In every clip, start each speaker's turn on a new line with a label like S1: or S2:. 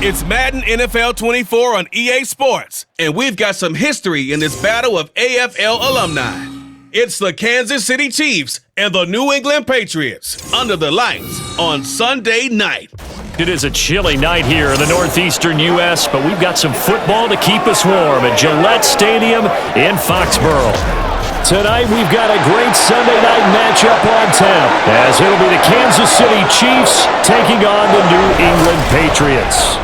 S1: It's Madden NFL 24 on EA Sports, and we've got some history in this battle of AFL alumni. It's the Kansas City Chiefs and the New England Patriots under the lights on Sunday night.
S2: It is a chilly night here in the northeastern U.S., but we've got some football to keep us warm at Gillette Stadium in Foxborough. Tonight, we've got a great Sunday night matchup on tap, as it'll be the Kansas City Chiefs taking on the New England Patriots.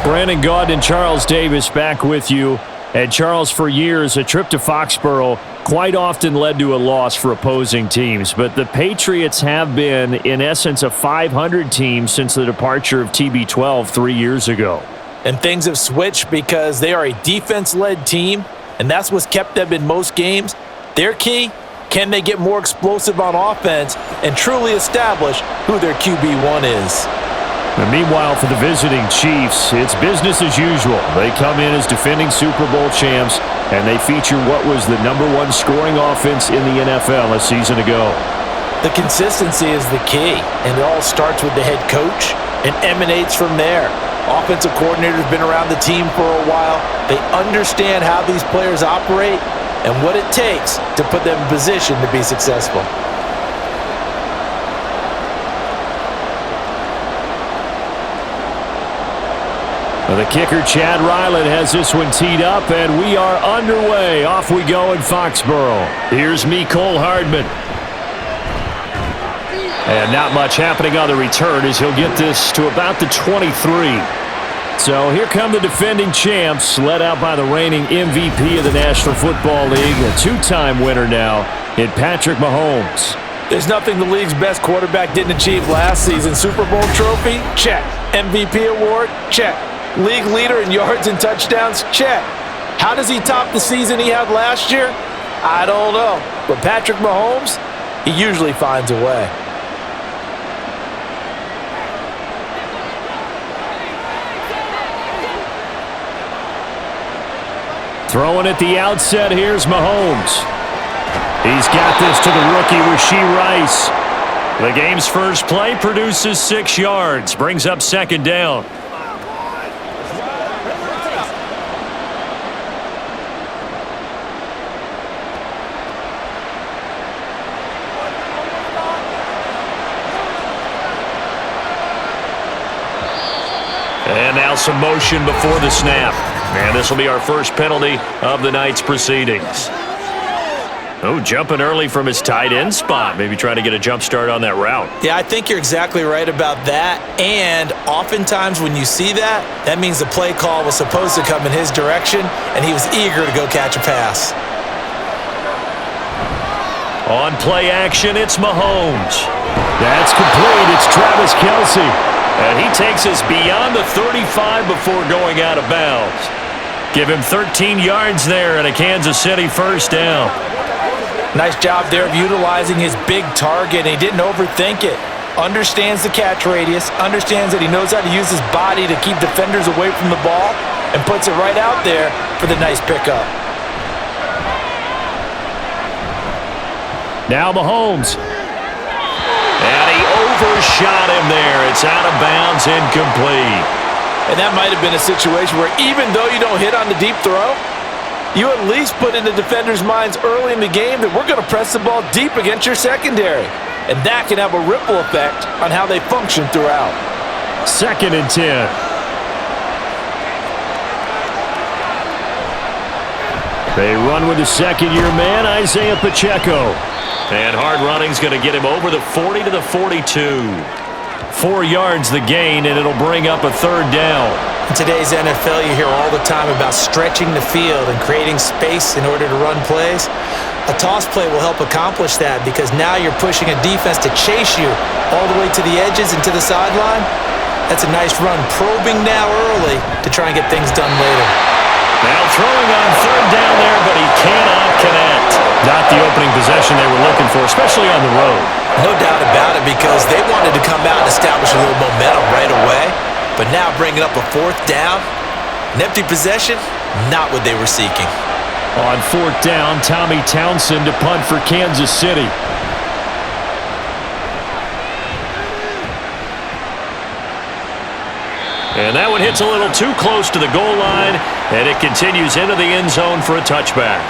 S2: Brandon Gaudin and Charles Davis back with you. And Charles, for years, a trip to Foxborough quite often led to a loss for opposing teams. But the Patriots have been, in essence, a 500 team since the departure of TB12 3 years ago.
S3: And things have switched because they are a defense-led team, and that's what's kept them in most games. Their key, can they get more explosive on offense and truly establish who their QB1 is?
S2: And meanwhile, for the visiting Chiefs, it's business as usual. They come in as defending Super Bowl champs, and they feature what was the #1 scoring offense in the NFL a season ago.
S3: The consistency is the key, and it all starts with the head coach and emanates from there. Offensive coordinator's been around the team for a while. They understand how these players operate and what it takes to put them in position to be successful.
S2: The kicker, Chad Ryland, has this one teed up, and we are underway. Off we go in Foxborough. Here's Mecole Hardman. And not much happening on the return as he'll get this to about the 23. So here come the defending champs, led out by the reigning MVP of the National Football League, a two-time winner now in Patrick Mahomes.
S3: There's nothing the league's best quarterback didn't achieve last season. Super Bowl trophy? Check. MVP award? Check. League leader in yards and touchdowns? Check. How does he top the season he had last year? I don't know. But Patrick Mahomes, he usually finds a way.
S2: Throwing at the outset, here's Mahomes. He's got this to the rookie, Rashee Rice. The game's first play produces 6 yards, brings up second down. And now some motion before the snap. And this will be our first penalty of the night's proceedings. Oh, jumping early from his tight end spot. Maybe trying to get a jump start on that route.
S3: Yeah, I think you're exactly right about that. And oftentimes when you see that, that means the play call was supposed to come in his direction, and he was eager to go catch a pass.
S2: On play action, it's Mahomes. That's complete. It's Travis Kelce. And he takes us beyond the 35 before going out of bounds. Give him 13 yards there and a Kansas City first down.
S3: Nice job there of utilizing his big target. He didn't overthink it. Understands the catch radius. Understands that he knows how to use his body to keep defenders away from the ball. And puts it right out there for the nice pickup.
S2: Now Mahomes. And he overshot him there. It's out of bounds, incomplete.
S3: And that might have been a situation where even though you don't hit on the deep throw, you at least put in the defenders' minds early in the game that we're going to press the ball deep against your secondary. And that can have a ripple effect on how they function throughout.
S2: 2nd and 10. They run with the second-year man, Isaiah Pacheco. And hard running's going to get him over the 40 to the 42. 4 yards the gain, and it'll bring up a third down.
S3: In today's NFL, you hear all the time about stretching the field and creating space in order to run plays. A toss play will help accomplish that because now you're pushing a defense to chase you all the way to the edges and to the sideline. That's a nice run, probing now early to try and get things done later.
S2: Now throwing on third down there, but he cannot connect. Not the opening possession they were looking for, especially on the road.
S3: No doubt about it, because they wanted to come out and establish a little momentum right away. But now bringing up a 4th down, an empty possession, not what they were seeking.
S2: On 4th down, Tommy Townsend to punt for Kansas City. And that one hits a little too close to the goal line, and it continues into the end zone for a touchback.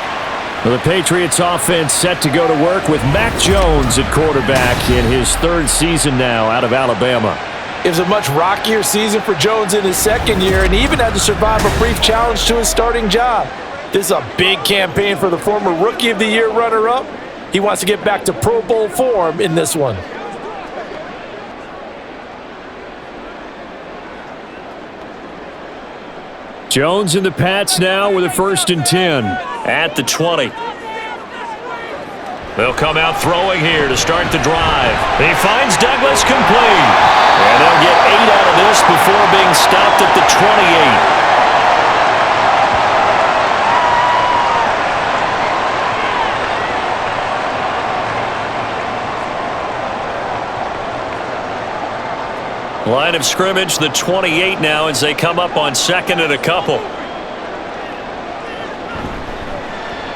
S4: Well, the Patriots offense set to go to work with Mac Jones at quarterback in his third season now out of Alabama.
S3: It was a much rockier season for Jones in his second year, and he even had to survive a brief challenge to his starting job. This is a big campaign for the former Rookie of the Year runner-up. He wants to get back to Pro Bowl form in this one.
S4: Jones and the Pats now with a 1st and 10.
S2: At the 20. They'll come out throwing here to start the drive. He finds Douglas complete. And they'll get 8 out of this before being stopped at the 28. Line of scrimmage, the 28 now as they come up on 2nd and a couple.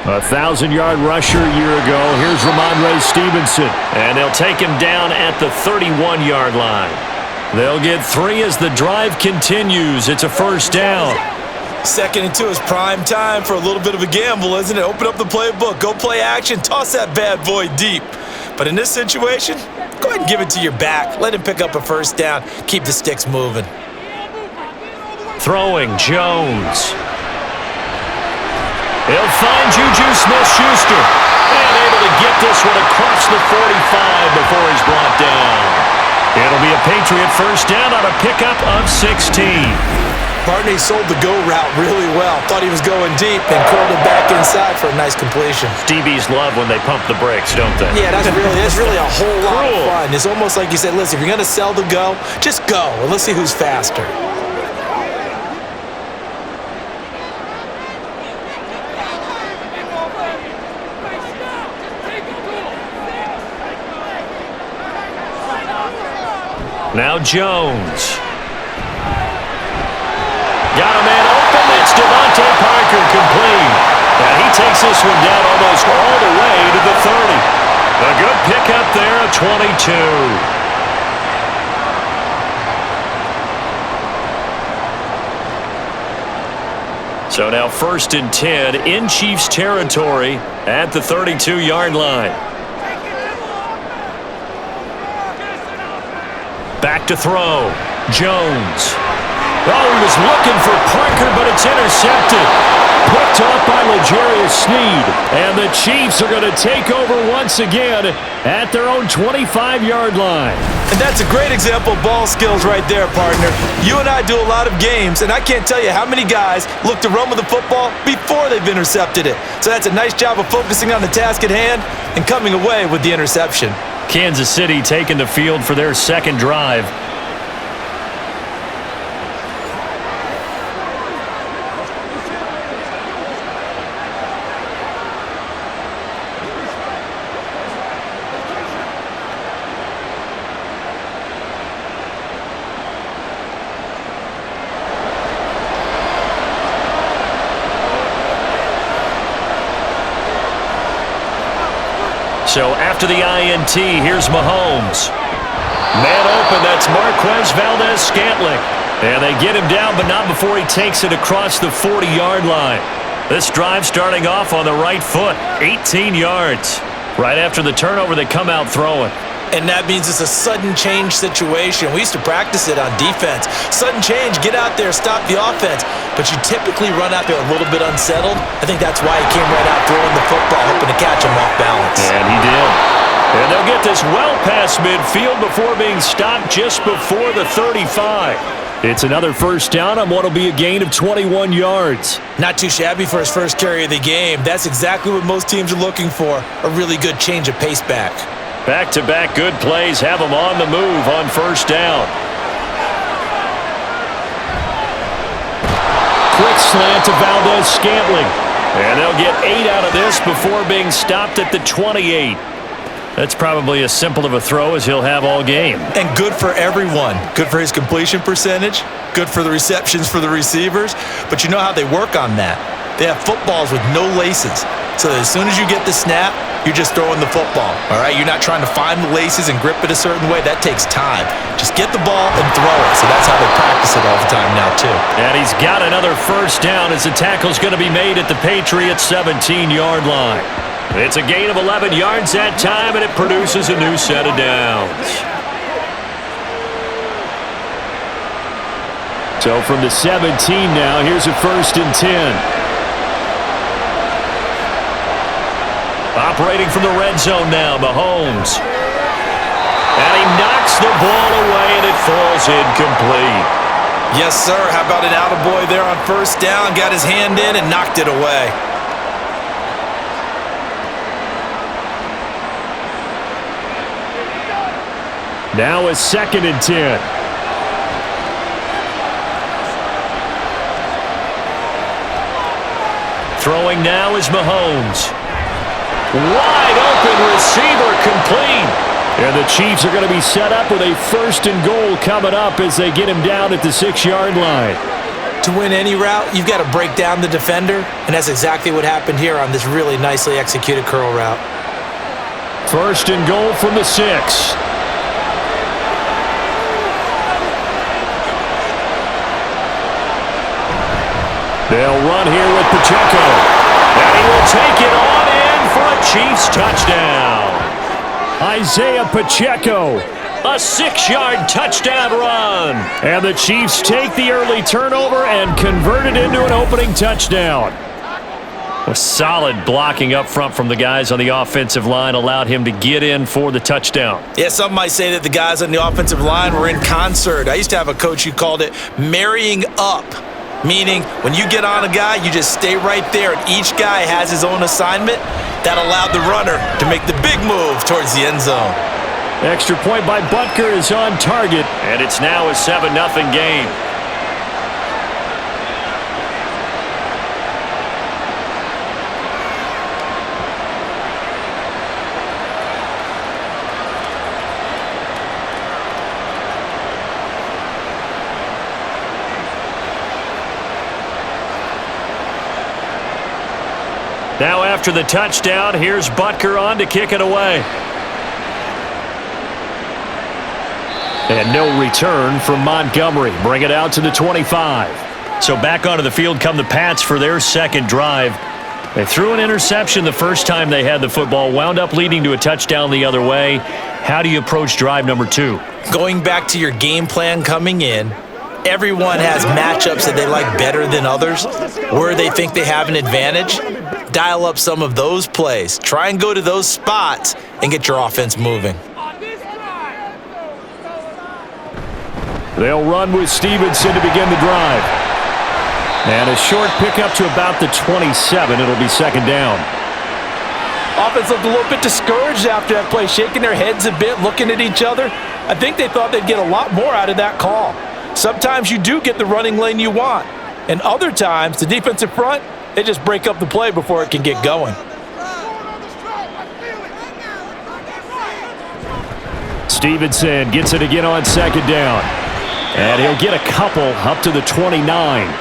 S4: 1,000-yard rusher a year ago. Here's Ramondre Stevenson.
S2: And they'll take him down at the 31-yard line. They'll get 3 as the drive continues. It's a 1st down.
S3: 2nd and 2 is prime time for a little bit of a gamble, isn't it? Open up the playbook, go play action, toss that bad boy deep. But in this situation, go ahead and give it to your back. Let him pick up a 1st down. Keep the sticks moving.
S2: Throwing, Jones. He'll find Juju Smith-Schuster. And able to get this one across the 45 before he's brought down. It'll be a Patriot 1st down on a pickup of 16.
S3: Barney sold the go route really well. Thought he was going deep and curled it back inside for a nice completion.
S2: DBs love when they pump the brakes, don't they?
S3: Yeah, that's really a whole lot of fun. It's almost like you said, listen, if you're going to sell the go, just go, and let's see who's faster.
S2: Now Jones. Got a man open. That's Devontae Parker complete. And he takes this one down almost all the way to the 30. A good pickup there, a 22. So now 1st and 10 in Chiefs territory at the 32-yard line. Back to throw. Jones. Oh, he was looking for Parker, but it's intercepted. Picked off by L'Jarius Sneed. And the Chiefs are going to take over once again at their own 25-yard line.
S3: And that's a great example of ball skills right there, partner. You and I do a lot of games, and I can't tell you how many guys look to run with the football before they've intercepted it. So that's a nice job of focusing on the task at hand and coming away with the interception.
S2: Kansas City taking the field for their 2nd drive. So after the INT, here's Mahomes. Man open, that's Marquez Valdez-Scantling. And they get him down, but not before he takes it across the 40-yard line. This drive starting off on the right foot, 18 yards. Right after the turnover, they come out throwing.
S3: And that means it's a sudden change situation. We used to practice it on defense. Sudden change, get out there, stop the offense. But you typically run out there a little bit unsettled. I think that's why he came right out throwing the football, hoping to catch him off balance.
S2: And he did. And they'll get this well past midfield before being stopped just before the 35.
S4: It's another 1st down on what will be a gain of 21 yards.
S3: Not too shabby for his first carry of the game. That's exactly what most teams are looking for, a really good change of pace back.
S2: Back-to-back good plays have them on the move on 1st down.
S4: Quick slant to Valdez-Scantling.
S2: And they'll get 8 out of this before being stopped at the 28. That's probably as simple of a throw as he'll have all game.
S3: And good for everyone. Good for his completion percentage. Good for the receptions for the receivers. But you know how they work on that. They have footballs with no laces. so that as soon as you get the snap, you're just throwing the football, all right? You're not trying to find the laces and grip it a certain way. That takes time. Just get the ball and throw it. So that's how they practice it all the time now, too.
S2: And he's got another first down as the tackle's going to be made at the Patriots' 17-yard line. It's a gain of 11 yards that time, and it produces a new set of downs.
S4: So from the 17 now, here's a 1st and 10.
S2: Operating from the red zone now, Mahomes. And he knocks the ball away, and it falls incomplete.
S3: Yes, sir. How about an attaboy there on first down? Got his hand in and knocked it away.
S4: Now a 2nd and 10.
S2: Throwing now is Mahomes. Wide open receiver complete.
S4: And the Chiefs are going to be set up with a 1st and goal coming up as they get him down at the 6-yard line.
S3: To win any route, you've got to break down the defender, and that's exactly what happened here on this really nicely executed curl route.
S4: 1st and goal from the 6. They'll run here with Pacheco.
S2: And he will take it on in for a Chiefs touchdown.
S4: Isaiah Pacheco.
S2: A 6-yard touchdown run.
S4: And the Chiefs take the early turnover and convert it into an opening touchdown.
S2: A solid blocking up front from the guys on the offensive line allowed him to get in for the touchdown.
S3: Yeah, some might say that the guys on the offensive line were in concert. I used to have a coach who called it marrying up. Meaning, when you get on a guy, you just stay right there, and each guy has his own assignment. That allowed the runner to make the big move towards the end zone.
S4: Extra point by Butker is on target.
S2: And it's now a 7-0 game. Now after the touchdown, here's Butker on to kick it away.
S4: And no return from Montgomery. Bring it out to the 25.
S2: So back onto the field come the Pats for their second drive. They threw an interception the first time they had the football, wound up leading to a touchdown the other way. How do you approach drive number 2?
S3: Going back to your game plan coming in, everyone has matchups that they like better than others, where they think they have an advantage. Dial up some of those plays. Try and go to those spots and get your offense moving.
S4: They'll run with Stevenson to begin the drive. And a short pickup to about the 27. It'll be 2nd down.
S3: Offense looked a little bit discouraged after that play, shaking their heads a bit, looking at each other. I think they thought they'd get a lot more out of that call. Sometimes you do get the running lane you want. And other times, the defensive front, they just break up the play before it can get going.
S4: Stevenson gets it again on 2nd down. And he'll get a couple up to the 29.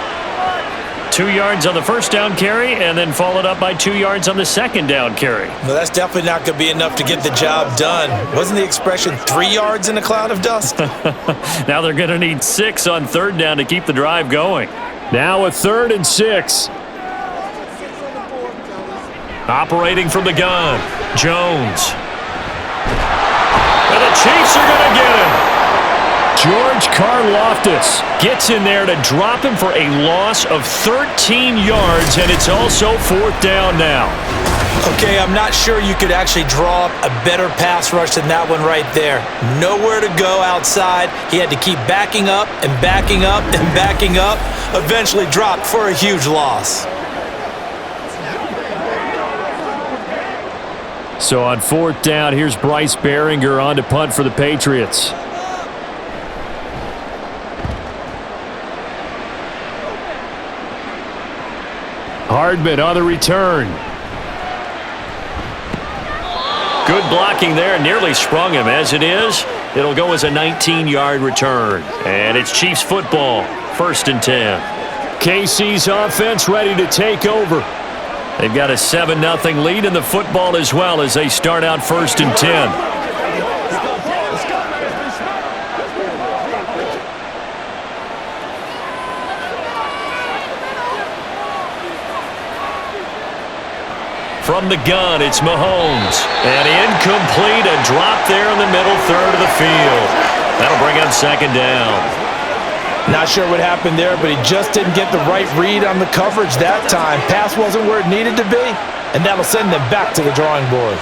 S2: 2 yards on the first down carry, and then followed up by 2 yards on the second down carry.
S3: Well, that's definitely not going to be enough to get the job done. Wasn't the expression 3 yards in a cloud of dust?
S2: Now they're going to need 6 on 3rd down to keep the drive going.
S4: Now a 3rd and 6.
S2: Operating from the gun, Jones. And the Chiefs are going to get him.
S4: George Karlaftis
S2: gets in there to drop him for a loss of 13 yards, and it's also 4th down now.
S3: Okay, I'm not sure you could actually draw up a better pass rush than that one right there. Nowhere to go outside. He had to keep backing up and backing up and backing up. Eventually dropped for a huge loss.
S4: So on 4th down, here's Bryce Behringer on to punt for the Patriots. Hardman on the return.
S2: Good blocking there, nearly sprung him. As it is, it'll go as a 19-yard return. And it's Chiefs football, 1st and 10.
S4: KC's offense ready to take over. They've got a 7-0 lead in the football as well as they start out 1st and 10. From the gun, it's Mahomes. And incomplete, a drop there in the middle third of the field. That'll bring up 2nd down.
S3: Not sure what happened there, but he just didn't get the right read on the coverage that time. Pass wasn't where it needed to be, and that'll send them back to the drawing board.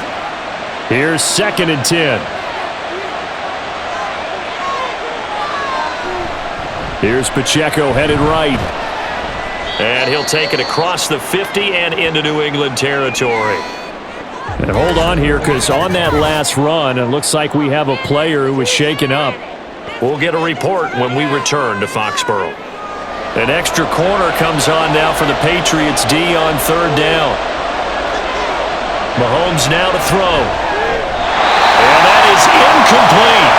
S4: Here's 2nd and 10. Here's Pacheco headed right. And he'll take it across the 50 and into New England territory. And hold on here, because on that last run, it looks like we have a player who was shaken up. We'll get a report when we return to Foxborough. An extra corner comes on now for the Patriots D on 3rd down. Mahomes now to throw. And that is incomplete.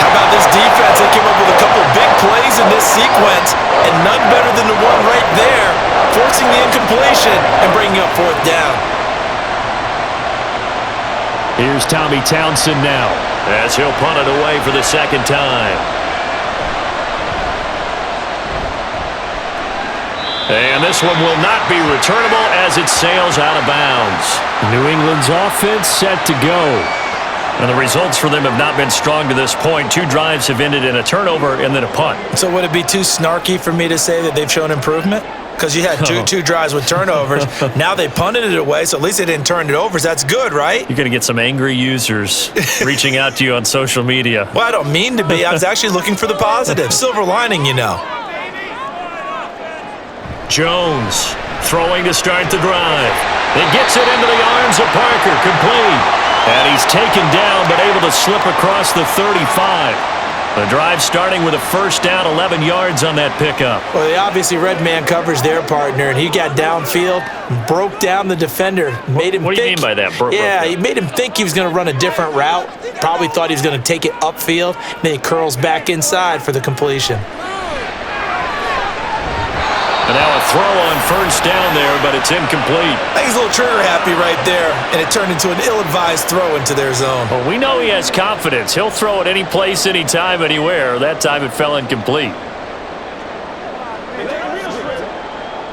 S3: How about this defense? They came up with a couple of big plays in this sequence, and none better than the one right there, forcing the incompletion and bringing up 4th down.
S4: Here's Tommy Townsend now, as he'll punt it away for the 2nd time. And this one will not be returnable as it sails out of bounds. New England's offense set to go. And the results for them have not been strong to this point. 2 drives have ended in a turnover and then a punt.
S3: So would it be too snarky for me to say that they've shown improvement? Because you had two drives with turnovers. Now they punted it away, so at least they didn't turn it over. So that's good, right?
S4: You're going to get some angry users reaching out to you on social media.
S3: Well, I don't mean to be. I was actually looking for the positive. Silver lining, you know.
S4: Jones throwing to start the drive. It gets it into the arms of Parker, complete. And he's taken down, but able to slip across the 35. The drive starting with a 1st down, 11 yards on that pickup.
S3: Well, they obviously read man coverage their partner, and he got downfield, broke down the defender, made him
S4: What do you mean by that?
S3: He made him think he was going to run a different route. Probably thought he was going to take it upfield. Then he curls back inside for the completion.
S4: And now a throw on 1st down there, but it's incomplete.
S3: I think he's a little trigger happy right there, and it turned into an ill-advised throw into their zone.
S4: Well, we know he has confidence. He'll throw it any place, anytime, anywhere. That time it fell incomplete.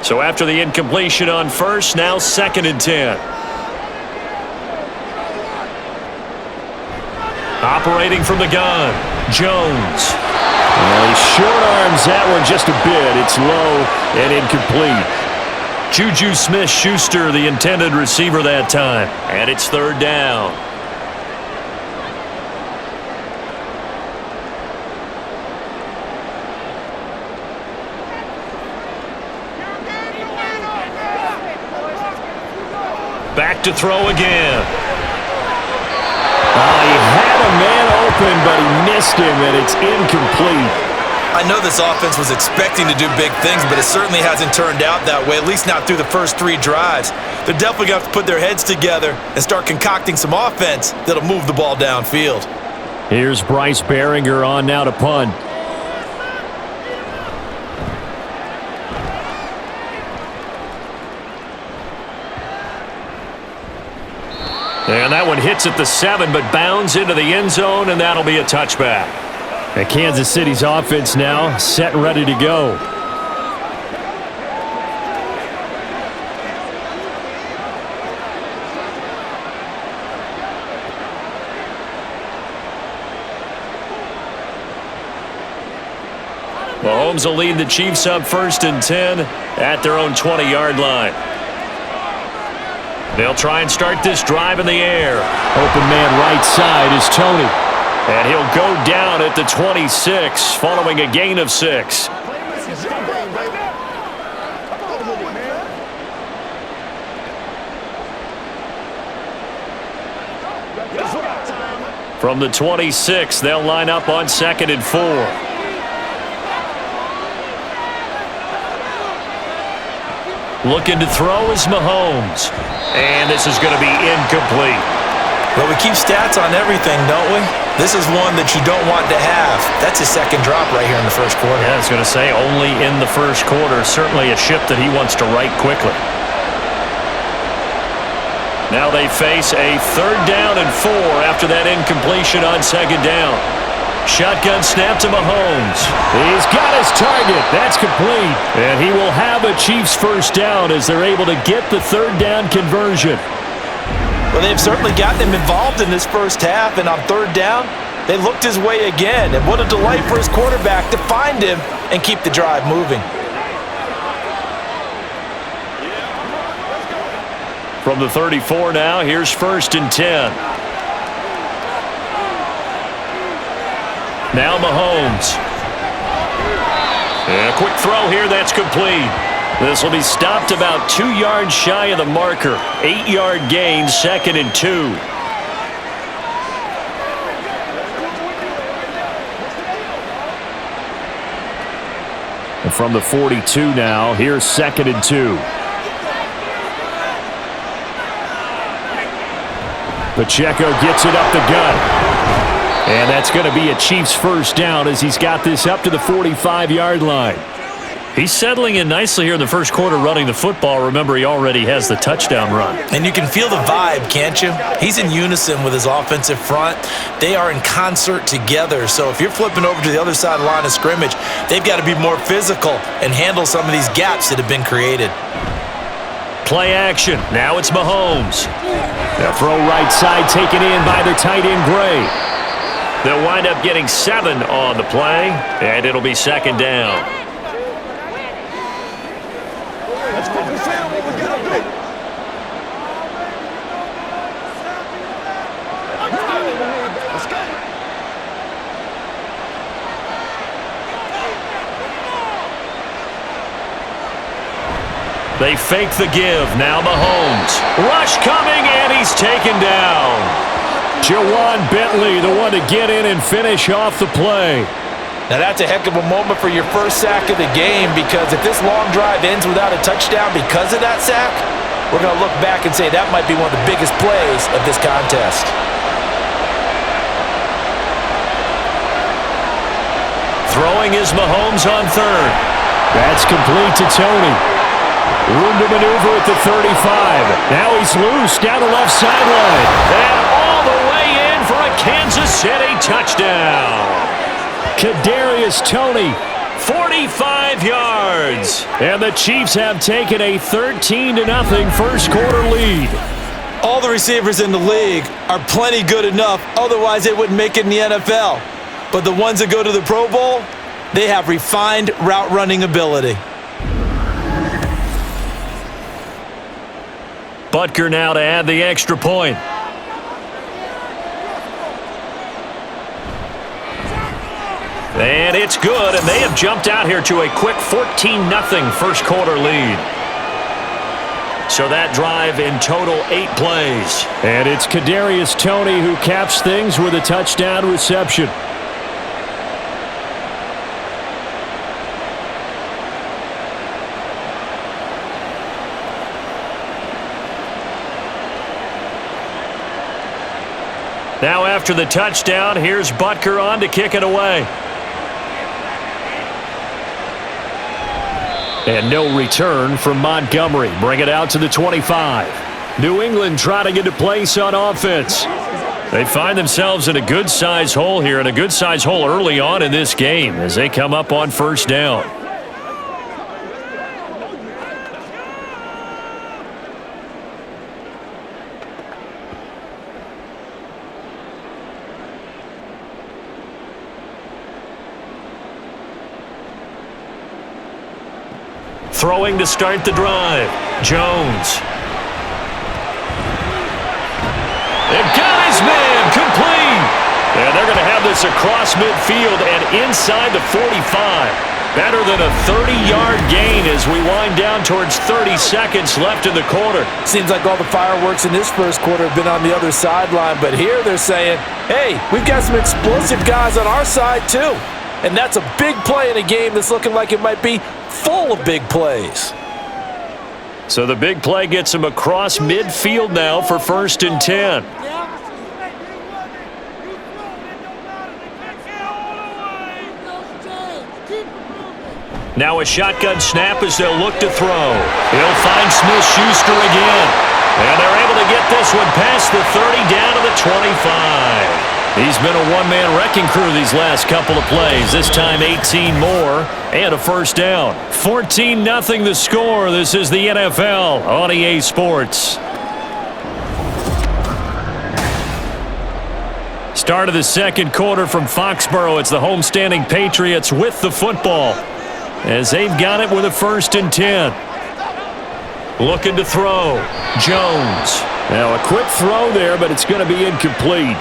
S4: So after the incompletion on 1st, now 2nd and 10. Operating from the gun, Jones. Well, he short arms that one just a bit. It's low and incomplete. Juju Smith-Schuster, the intended receiver that time. And it's 3rd down. Back to throw again. He had a man open, but he missed him, and it's incomplete.
S3: I know this offense was expecting to do big things, but it certainly hasn't turned out that way, at least not through the first 3 drives. They're definitely going to have to put their heads together and start concocting some offense that'll move the ball downfield.
S4: Here's Bryce Behringer on now to punt. And that one hits at the 7, but bounds into the end zone, and that'll be a touchback. And Kansas City's offense now set and ready to go. Mahomes will lead the Chiefs up 1st and 10 at their own 20-yard line. They'll try and start this drive in the air. Open man right side is Tony. And he'll go down at the 26 following a gain of 6. From the 26, they'll line up on 2nd and 4. Looking to throw is Mahomes. And this is going to be incomplete.
S3: Well, we keep stats on everything, don't we? This is one that you don't want to have. That's his second drop right here in the first quarter.
S4: Yeah, I was going to say, only in the first quarter. Certainly a ship that he wants to right quickly. Now they face a 3rd down and 4 after that incompletion on 2nd down. Shotgun snap to Mahomes. He's got his target. That's complete. And he will have a Chiefs first down as they're able to get the 3rd down conversion.
S3: Well, they've certainly gotten him involved in this first half, and on 3rd down, they looked his way again. And what a delight for his quarterback to find him and keep the drive moving.
S4: From the 34 now, here's 1st and 10. Now Mahomes. And a quick throw here, that's complete. This will be stopped about 2 yards shy of the marker. 8-yard gain, 2nd and 2. And from the 42 now, here's 2nd and 2. Pacheco gets it up the gut. And that's going to be a Chiefs first down as he's got this up to the 45-yard line. He's settling in nicely here in the first quarter running the football. Remember, he already has the touchdown run.
S3: And you can feel the vibe, can't you? He's in unison with his offensive front. They are in concert together. So if you're flipping over to the other side of the line of scrimmage, they've got to be more physical and handle some of these gaps that have been created.
S4: Play action. Now it's Mahomes. The throw right side taken in by the tight end Gray. They'll wind up getting 7 on the play, and it'll be 2nd down. They fake the give. Now Mahomes. Rush coming, and he's taken down. Jawan Bentley, the one to get in and finish off the play.
S3: Now that's a heck of a moment for your first sack of the game, because if this long drive ends without a touchdown because of that sack, we're going to look back and say that might be one of the biggest plays of this contest.
S4: Throwing is Mahomes on 3rd. That's complete to Tony. Room to maneuver at the 35. Now he's loose down the left sideline. And all the way in for a Kansas City touchdown. Kadarius Toney, 45 yards. And the Chiefs have taken a 13-0 first quarter lead.
S3: All the receivers in the league are plenty good enough, otherwise they wouldn't make it in the NFL. But the ones that go to the Pro Bowl, they have refined route running ability.
S4: Butker now to add the extra point. And it's good, and they have jumped out here to a quick 14-0 first quarter lead. So that drive in total 8 plays. And it's Kadarius Toney who caps things with a touchdown reception. Now after the touchdown, here's Butker on to kick it away. And no return from Montgomery. Bring it out to the 25. New England trying to get a place on offense. They find themselves in a good-sized hole here, and a good-sized hole early on in this game as they come up on first down. Throwing to start the drive. Jones. They've got his man, complete. And they're going to have this across midfield and inside the 45. Better than a 30-yard gain as we wind down towards 30 seconds left in the quarter.
S3: Seems like all the fireworks in this first quarter have been on the other sideline, but here they're saying, hey, we've got some explosive guys on our side too. And that's a big play in a game that's looking like it might be full of big plays.
S4: So the big play gets him across midfield now for 1st and 10. Now a shotgun snap as they'll look to throw. He'll find Smith-Schuster again. And they're able to get this one past the 30 down to the 25. He's been a one-man wrecking crew these last couple of plays. This time 18 more and a first down. 14-0 the score. This is the NFL on EA Sports. Start of the second quarter from Foxborough. It's the homestanding Patriots with the football as they've got it with a 1st and 10. Looking to throw. Jones. Now a quick throw there, but it's going to be incomplete.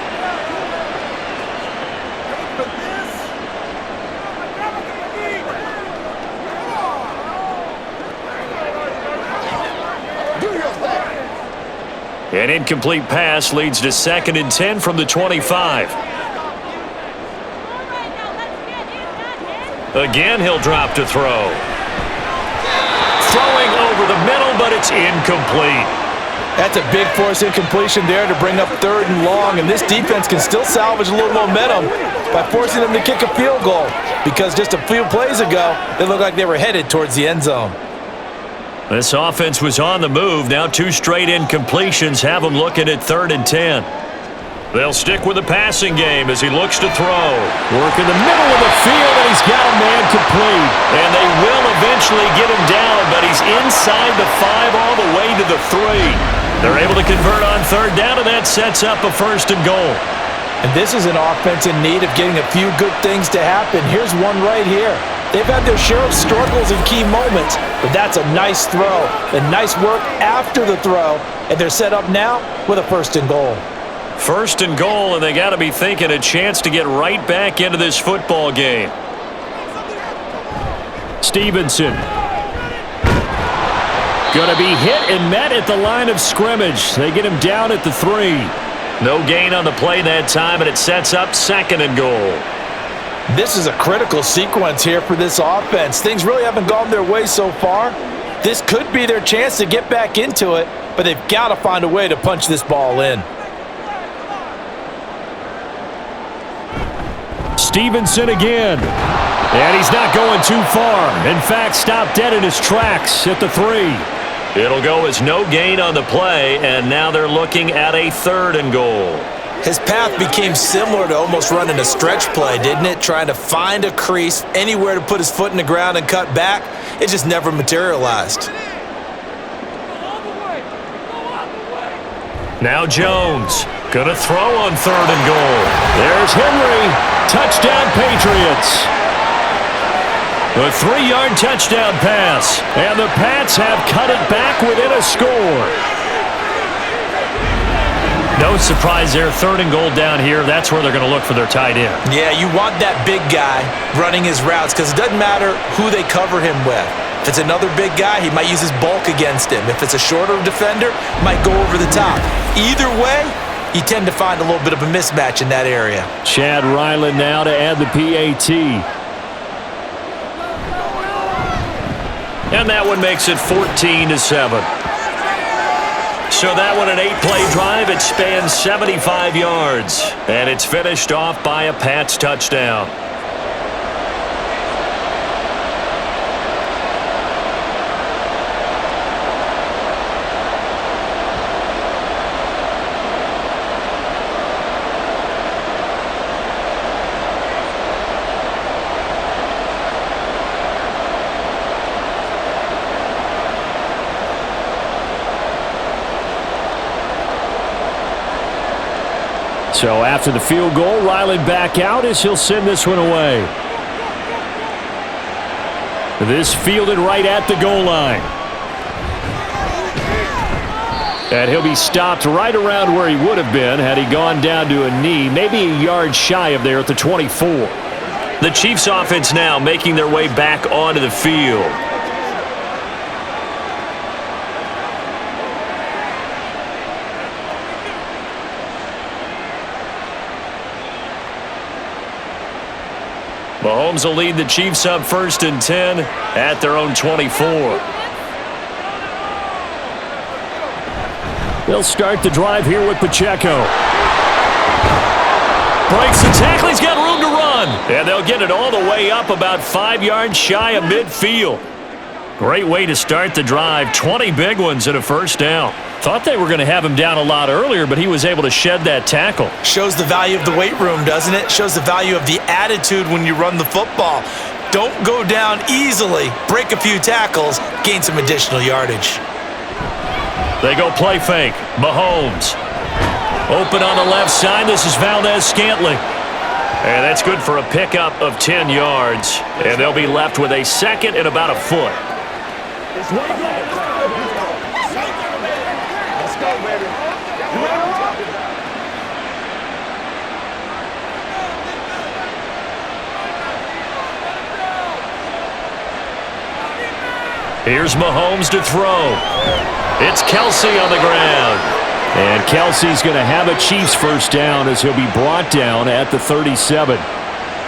S4: An incomplete pass leads to 2nd and 10 from the 25. Again, he'll drop to throw. Throwing over the middle, but it's incomplete.
S3: That's a big force incompletion there to bring up 3rd and long, and this defense can still salvage a little momentum by forcing them to kick a field goal, because just a few plays ago, they looked like they were headed towards the end zone.
S4: This offense was on the move. Now 2 straight incompletions have them looking at 3rd and 10. They'll stick with the passing game as he looks to throw.
S2: Work in the middle of the field, and he's got a man complete.
S4: And they will eventually get him down, but he's inside the 5 all the way to the 3. They're able to convert on 3rd down, and that sets up a 1st and goal.
S3: And this is an offense in need of getting a few good things to happen. Here's one right here. They've had their share of struggles in key moments, but that's a nice throw and nice work after the throw, and they're set up now with a 1st and goal.
S4: 1st and goal, and they got to be thinking a chance to get right back into this football game.
S2: Stevenson. Going to be hit and met at the line of scrimmage. They get him down at the 3.
S4: No gain on the play that time, and it sets up 2nd and goal.
S3: This is a critical sequence here for this offense. Things really haven't gone their way so far. This could be their chance to get back into it, but they've got to find a way to punch this ball in.
S2: Stevenson again. And he's not going too far. In fact, stopped dead in his tracks at the 3.
S4: It'll go as no gain on the play, and now they're looking at a 3rd and goal.
S3: His path became similar to almost running a stretch play, didn't it? Trying to find a crease, anywhere to put his foot in the ground and cut back. It just never materialized.
S4: Now Jones, gonna throw on 3rd and goal.
S2: There's Henry. Touchdown, Patriots. A 3-yard touchdown pass. And the Pats have cut it back within a score.
S4: No surprise there, 3rd and goal down here. That's where they're going to look for their tight end.
S3: Yeah, you want that big guy running his routes because it doesn't matter who they cover him with. If it's another big guy, he might use his bulk against him. If it's a shorter defender, might go over the top. Either way, you tend to find a little bit of a mismatch in that area.
S2: Chad Ryland now to add the PAT.
S4: And that one makes it 14-7. So that one, an 8-play drive. It spans 75 yards. And it's finished off by a Pats touchdown.
S2: So after the field goal, Ryland back out as he'll send this one away. This fielded right at the goal line. And he'll be stopped right around where he would have been had he gone down to a knee, maybe a yard shy of there at the 24.
S4: The Chiefs offense now making their way back onto the field. Mahomes will lead the Chiefs up 1st and 10 at their own 24.
S2: They'll start the drive here with Pacheco.
S4: breaks the tackle. He's got room to run. And they'll get it all the way up about 5 yards shy of midfield. Great way to start the drive. 20 big ones and a first down. Thought they were going to have him down a lot earlier, but he was able to shed that tackle.
S3: Shows the value of the weight room, doesn't it? Shows the value of the attitude when you run the football. Don't go down easily. Break a few tackles. Gain some additional yardage.
S4: They go play fake. Mahomes. Open on the left side. This is Valdez-Scantling. And that's good for a pickup of 10 yards. And they'll be left with a second and about a foot.
S5: Let's go, baby.
S4: Here's Mahomes to throw. It's Kelsey on the ground.
S2: And Kelsey's going to have a Chiefs first down as he'll be brought down at the 37.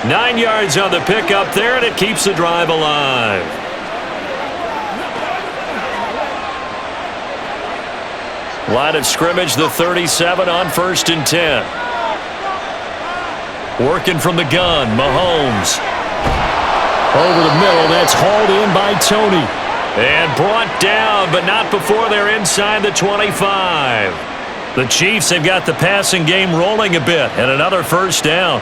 S4: 9 yards on the pickup there, and it keeps the drive alive. Line of scrimmage, the 37 on 1st and 10. Working from the gun, Mahomes.
S2: Over the middle, that's hauled in by Tony.
S4: And brought down, but not before they're inside the 25. The Chiefs have got the passing game rolling a bit, and another first down.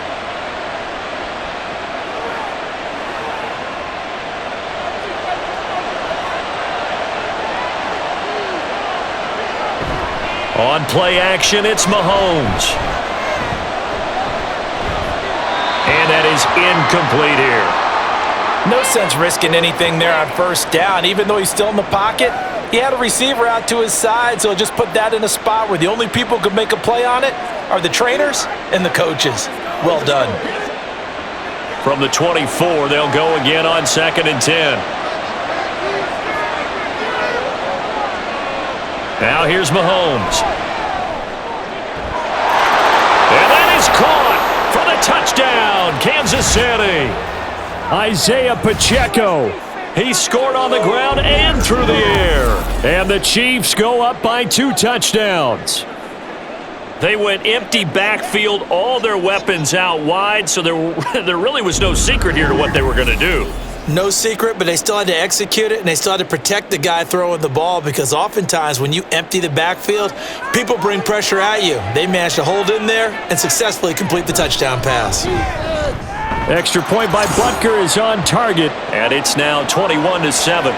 S4: On play action, it's Mahomes. And that is incomplete here.
S3: No sense risking anything there on first down. Even though he's still in the pocket, he had a receiver out to his side, so just put that in a spot where the only people who could make a play on it are the trainers and the coaches. Well done.
S4: From the 24, they'll go again on 2nd and 10. Now here's Mahomes. And that is caught for the touchdown, Kansas City.
S2: Isaiah Pacheco.
S4: He scored on the ground and through the air.
S2: And the Chiefs go up by 2 touchdowns.
S4: They went empty backfield, all their weapons out wide, so there really was no secret here to what they were going to do.
S3: No secret, but they still had to execute it, and they still had to protect the guy throwing the ball, because oftentimes when you empty the backfield, people bring pressure at you. They managed to hold in there and successfully complete the touchdown pass.
S2: Extra point by Butker is on target.
S4: And it's now 21-7.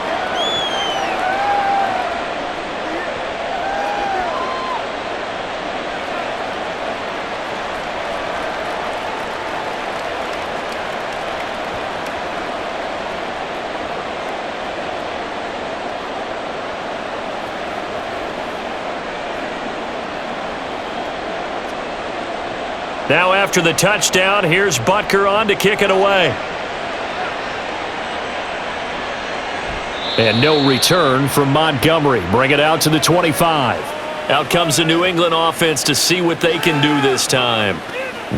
S4: Now after the touchdown, here's Butker on to kick it away.
S2: And no return from Montgomery. Bring it out to the 25.
S4: Out comes the New England offense to see what they can do this time.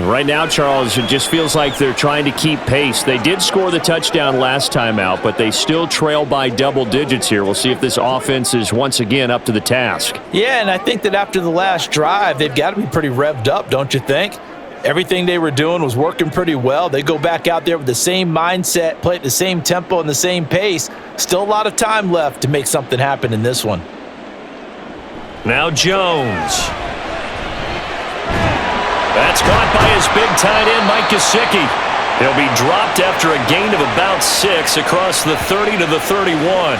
S2: Right now, Charles, it just feels like they're trying to keep pace. They did score the touchdown last time out, but they still trail by double digits here. We'll see if this offense is once again up to the task.
S3: Yeah, and I think that after the last drive, they've got to be pretty revved up, don't you think? Everything they were doing was working pretty well. They go back out there with the same mindset, play at the same tempo and the same pace. Still a lot of time left to make something happen in this one.
S4: Now Jones. That's caught by his big tight end, Mike Gesicki. He'll be dropped after a gain of about 6 across the 30 to the 31.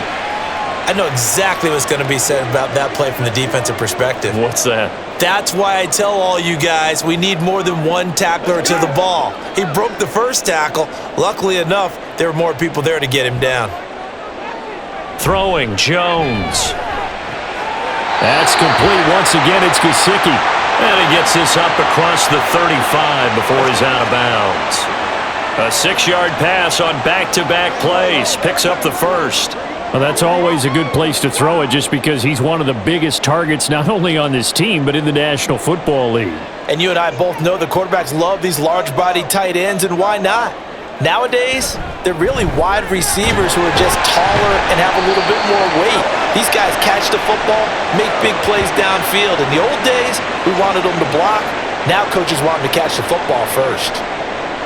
S3: I know exactly what's going to be said about that play from the defensive perspective.
S4: What's that?
S3: That's why I tell all you guys we need more than one tackler to the ball. He broke the first tackle. Luckily enough, there were more people there to get him down.
S4: Throwing, Jones.
S2: That's complete. Once again, it's Gesicki.
S4: And he gets this up across the 35 before he's out of bounds. A 6-yard pass on back-to-back plays. Picks up the first.
S2: Well, that's always a good place to throw it just because he's one of the biggest targets not only on this team but in the National Football League.
S3: And you and I both know the quarterbacks love these large-bodied tight ends, and why not? Nowadays, they're really wide receivers who are just taller and have a little bit more weight. These guys catch the football, make big plays downfield. In the old days, we wanted them to block. Now coaches want him to catch the football first.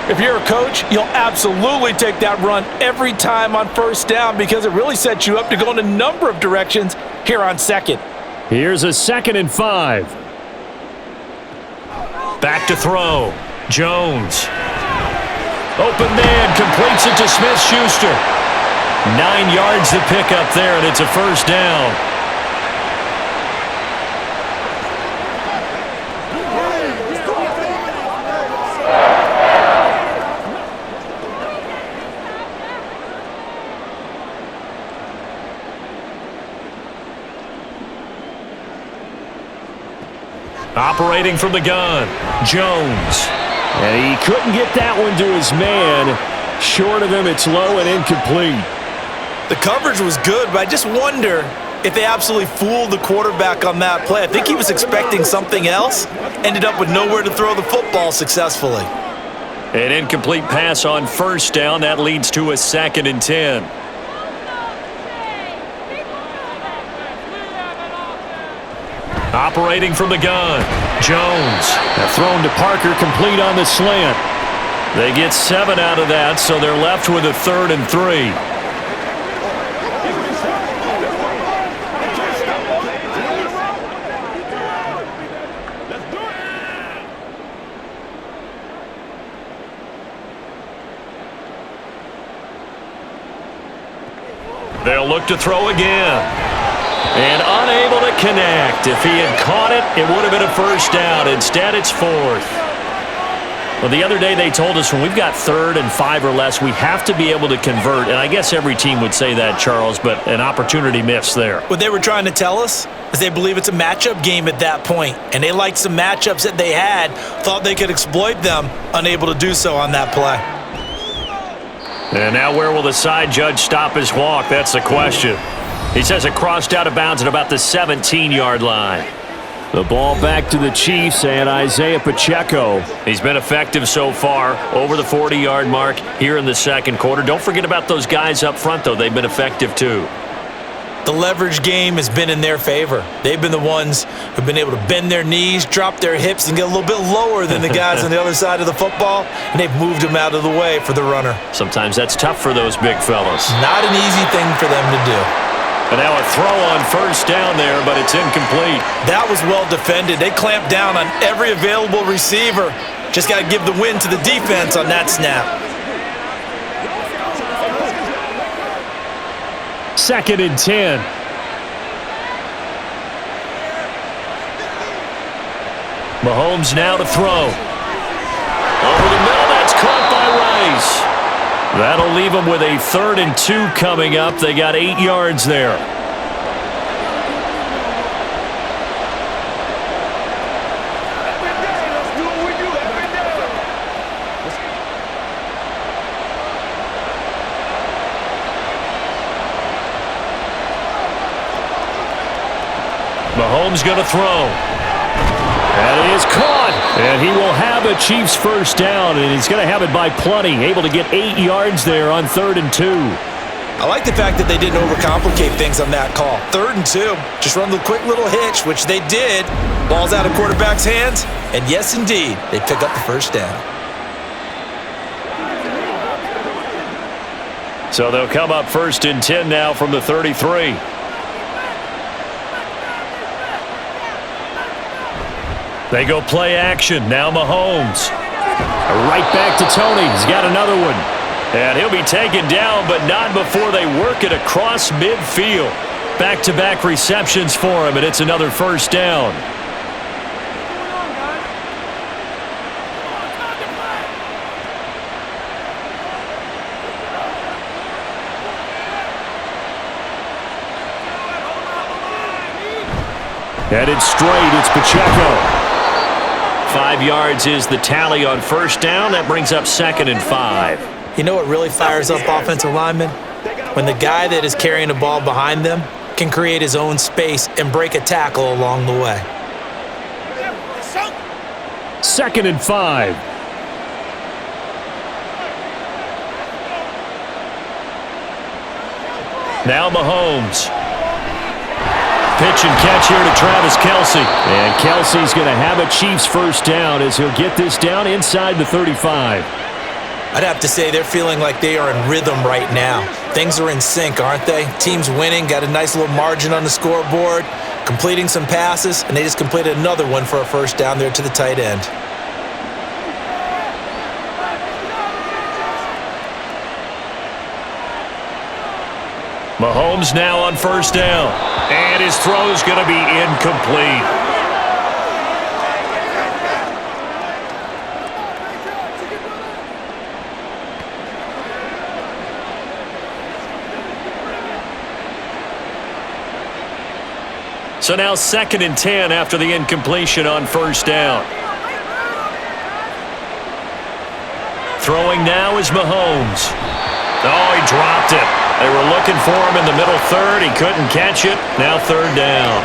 S5: If you're a coach, you'll absolutely take that run every time on first down because it really sets you up to go in a number of directions here on second.
S2: Here's a 2nd and 5. Back to throw. Jones. Open man, completes it to Smith-Schuster. 9 yards to pick up there, and it's a first down. Operating from the gun, Jones. And he couldn't get that one to his man. Short of him, it's low and incomplete.
S3: The coverage was good, but I just wonder if they absolutely fooled the quarterback on that play. I think he was expecting something else. Ended up with nowhere to throw the football successfully.
S2: An incomplete pass on first down. That leads to a 2nd and 10. Operating from the gun, Jones. Thrown to Parker, complete on the slant. They get 7 out of that, so they're left with a 3rd and 3. They'll look to throw again. And unable to connect. If he had caught it, it would have been a first down. Instead, it's 4th. Well, the other day they told us when we've got 3rd and 5 or less, we have to be able to convert. And I guess every team would say that, Charles, but an opportunity missed there.
S3: What they were trying to tell us is they believe it's a matchup game at that point. And they liked some matchups that they had, thought they could exploit them, unable to do so on that play.
S2: And now where will the side judge stop his walk? That's the question. He says it crossed out of bounds at about the 17-yard line. The ball back to the Chiefs and Isaiah Pacheco. He's been effective so far, over the 40-yard mark here in the second quarter. Don't forget about those guys up front, though. They've been effective, too.
S3: The leverage game has been in their favor. They've been the ones who've been able to bend their knees, drop their hips, and get a little bit lower than the guys on the other side of the football, and they've moved them out of the way for the runner.
S2: Sometimes that's tough for those big fellas.
S3: Not an easy thing for them to do.
S2: And now a throw on first down there, but it's incomplete.
S3: That was well defended. They clamped down on every available receiver. Just got to give the win to the defense on that snap.
S2: 2nd and 10. Mahomes now to throw. Over the middle, that's caught by Rice. That'll leave them with a 3rd and 2 coming up. They got 8 yards there. Mahomes going to throw. And it is caught. And he will have a Chiefs first down, and he's going to have it by plenty. Able to get 8 yards there on 3rd and 2.
S3: I like the fact that they didn't overcomplicate things on that call. 3rd and 2, just run the quick little hitch, which they did. Ball's out of quarterback's hands, and yes, indeed, they pick up the first down.
S2: So they'll come up 1st and 10 now from the 33. They go play action. Now Mahomes. Right back to Tony. He's got another one. And he'll be taken down, but not before they work it across midfield. Back-to-back receptions for him, and it's another first down. Headed straight, it's Pacheco. 5 yards is the tally on first down. That brings up 2nd and 5.
S3: You know what really fires up offensive linemen? When the guy that is carrying the ball behind them can create his own space and break a tackle along the way.
S2: 2nd and 5. Now Mahomes.
S4: pitch and catch here to Travis Kelce. And Kelce's going to have a Chiefs first down as he'll get this down inside the 35.
S3: I'd have to say they're feeling like they are in rhythm right now. Things are in sync, aren't they? Team's winning, got a nice little margin on the scoreboard, completing some passes, and they just completed another one for a first down there to the tight end.
S4: Mahomes now on first down. And his throw's going to be incomplete. So now 2nd and 10 after the incompletion on first down. Throwing now is Mahomes. Oh, he dropped it. They were looking for him in the middle third. He couldn't catch it. Now 3rd down.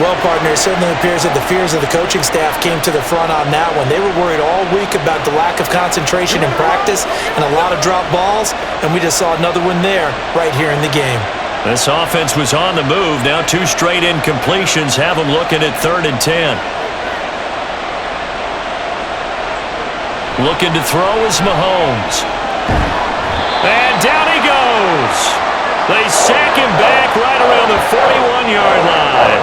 S3: Well, partner, it certainly appears that the fears of the coaching staff came to the front on that one. They were worried all week about the lack of concentration in practice and a lot of drop balls, and we just saw another one there right here in the game.
S4: This offense was on the move. Now 2 straight incompletions have them looking at 3rd and 10. Looking to throw is Mahomes. And down he goes. They sack him back right around the 41-yard line.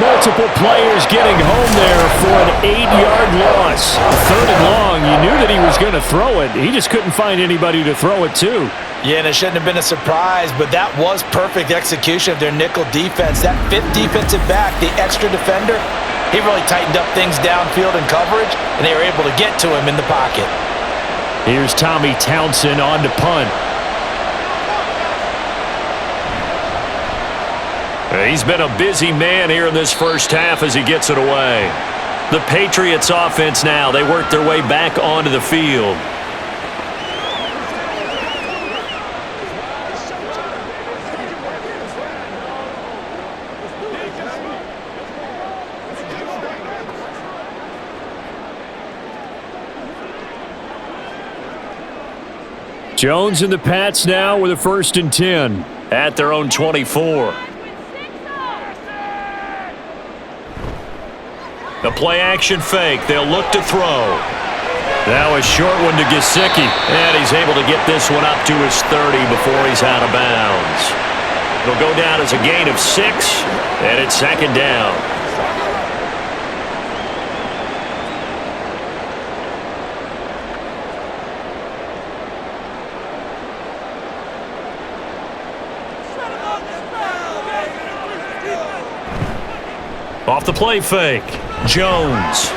S2: Multiple players getting home there for an 8-yard loss. 3rd and long, you knew that he was going to throw it. He just couldn't find anybody to throw it to.
S5: Yeah, and it shouldn't have been a surprise, but that was perfect execution of their nickel defense. That 5th defensive back, the extra defender, he really tightened up things downfield in coverage, and they were able to get to him in the pocket.
S2: Here's Tommy Townsend on to punt.
S4: He's been a busy man here in this first half as he gets it away. The Patriots offense now, they work their way back onto the field.
S2: Jones and the Pats now with a 1st and 10.
S4: At their own 24. The play-action fake. They'll look to throw. Now a short one to Gesicki. And he's able to get this one up to his 30 before he's out of bounds. It'll go down as a gain of 6, and it's 2nd down. Off the play fake, Jones.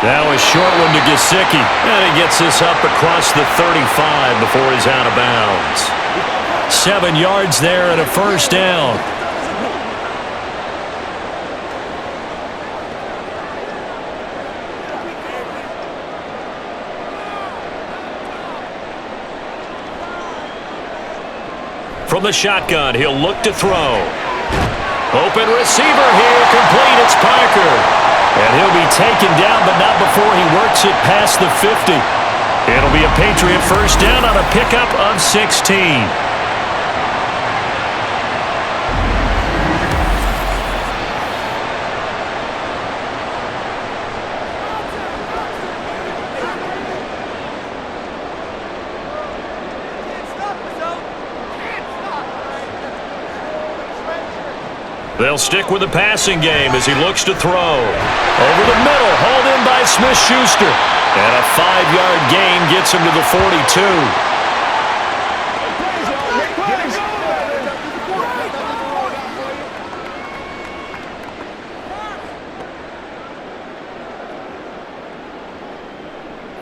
S4: Now a short one to Gesicki. And he gets this up across the 35 before he's out of bounds. 7 yards there and a first down. From the shotgun, he'll look to throw. Open receiver here, complete, it's Parker. And he'll be taken down, but not before he works it past the 50. It'll be a Patriot first down on a pickup of 16. They'll stick with the passing game as he looks to throw. Over the middle, hauled in by Smith-Schuster. And a 5-yard gain gets him to the 42.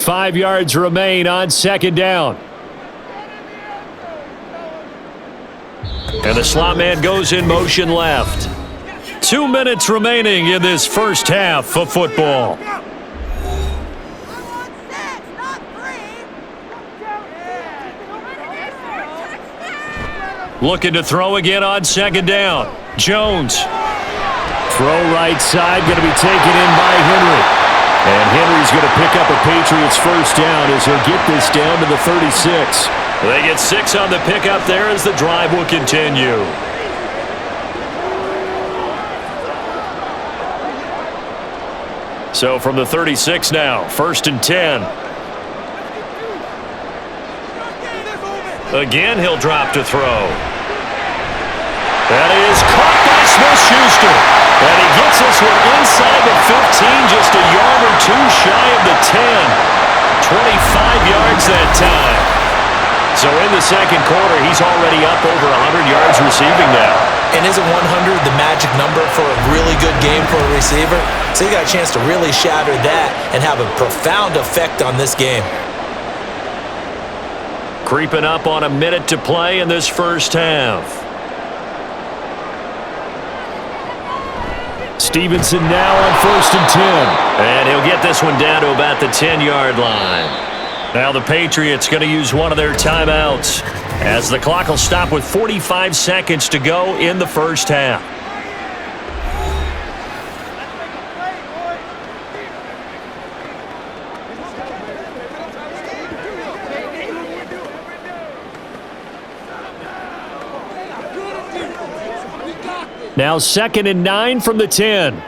S2: Five yards remain on 2nd down.
S4: And the slot man goes in motion left. 2 minutes remaining in this first half of football. Looking to throw again on 2nd down. Jones.
S2: Throw right side, going to be taken in by Henry. And Henry's going to pick up a Patriots first down as he'll get this down to the 36.
S4: They get 6 on the pickup there as the drive will continue. So from the 36 now, 1st and 10. Again, he'll drop to throw. That is caught by Smith-Schuster. And he gets this one inside the 15, just a yard or two shy of the 10. 25 yards that time. So in the second quarter, he's already up over 100 yards receiving now.
S3: And isn't 100 the magic number for a really good game for a receiver? So you got a chance to really shatter that and have a profound effect on this game.
S4: Creeping up on a minute to play in this first half.
S2: Stevenson now on 1st and 10.
S4: And he'll get this one down to about the 10-yard line. Now the Patriots going to use one of their timeouts as the clock will stop with 45 seconds to go in the first half.
S2: Now 2nd and 9 from the 10.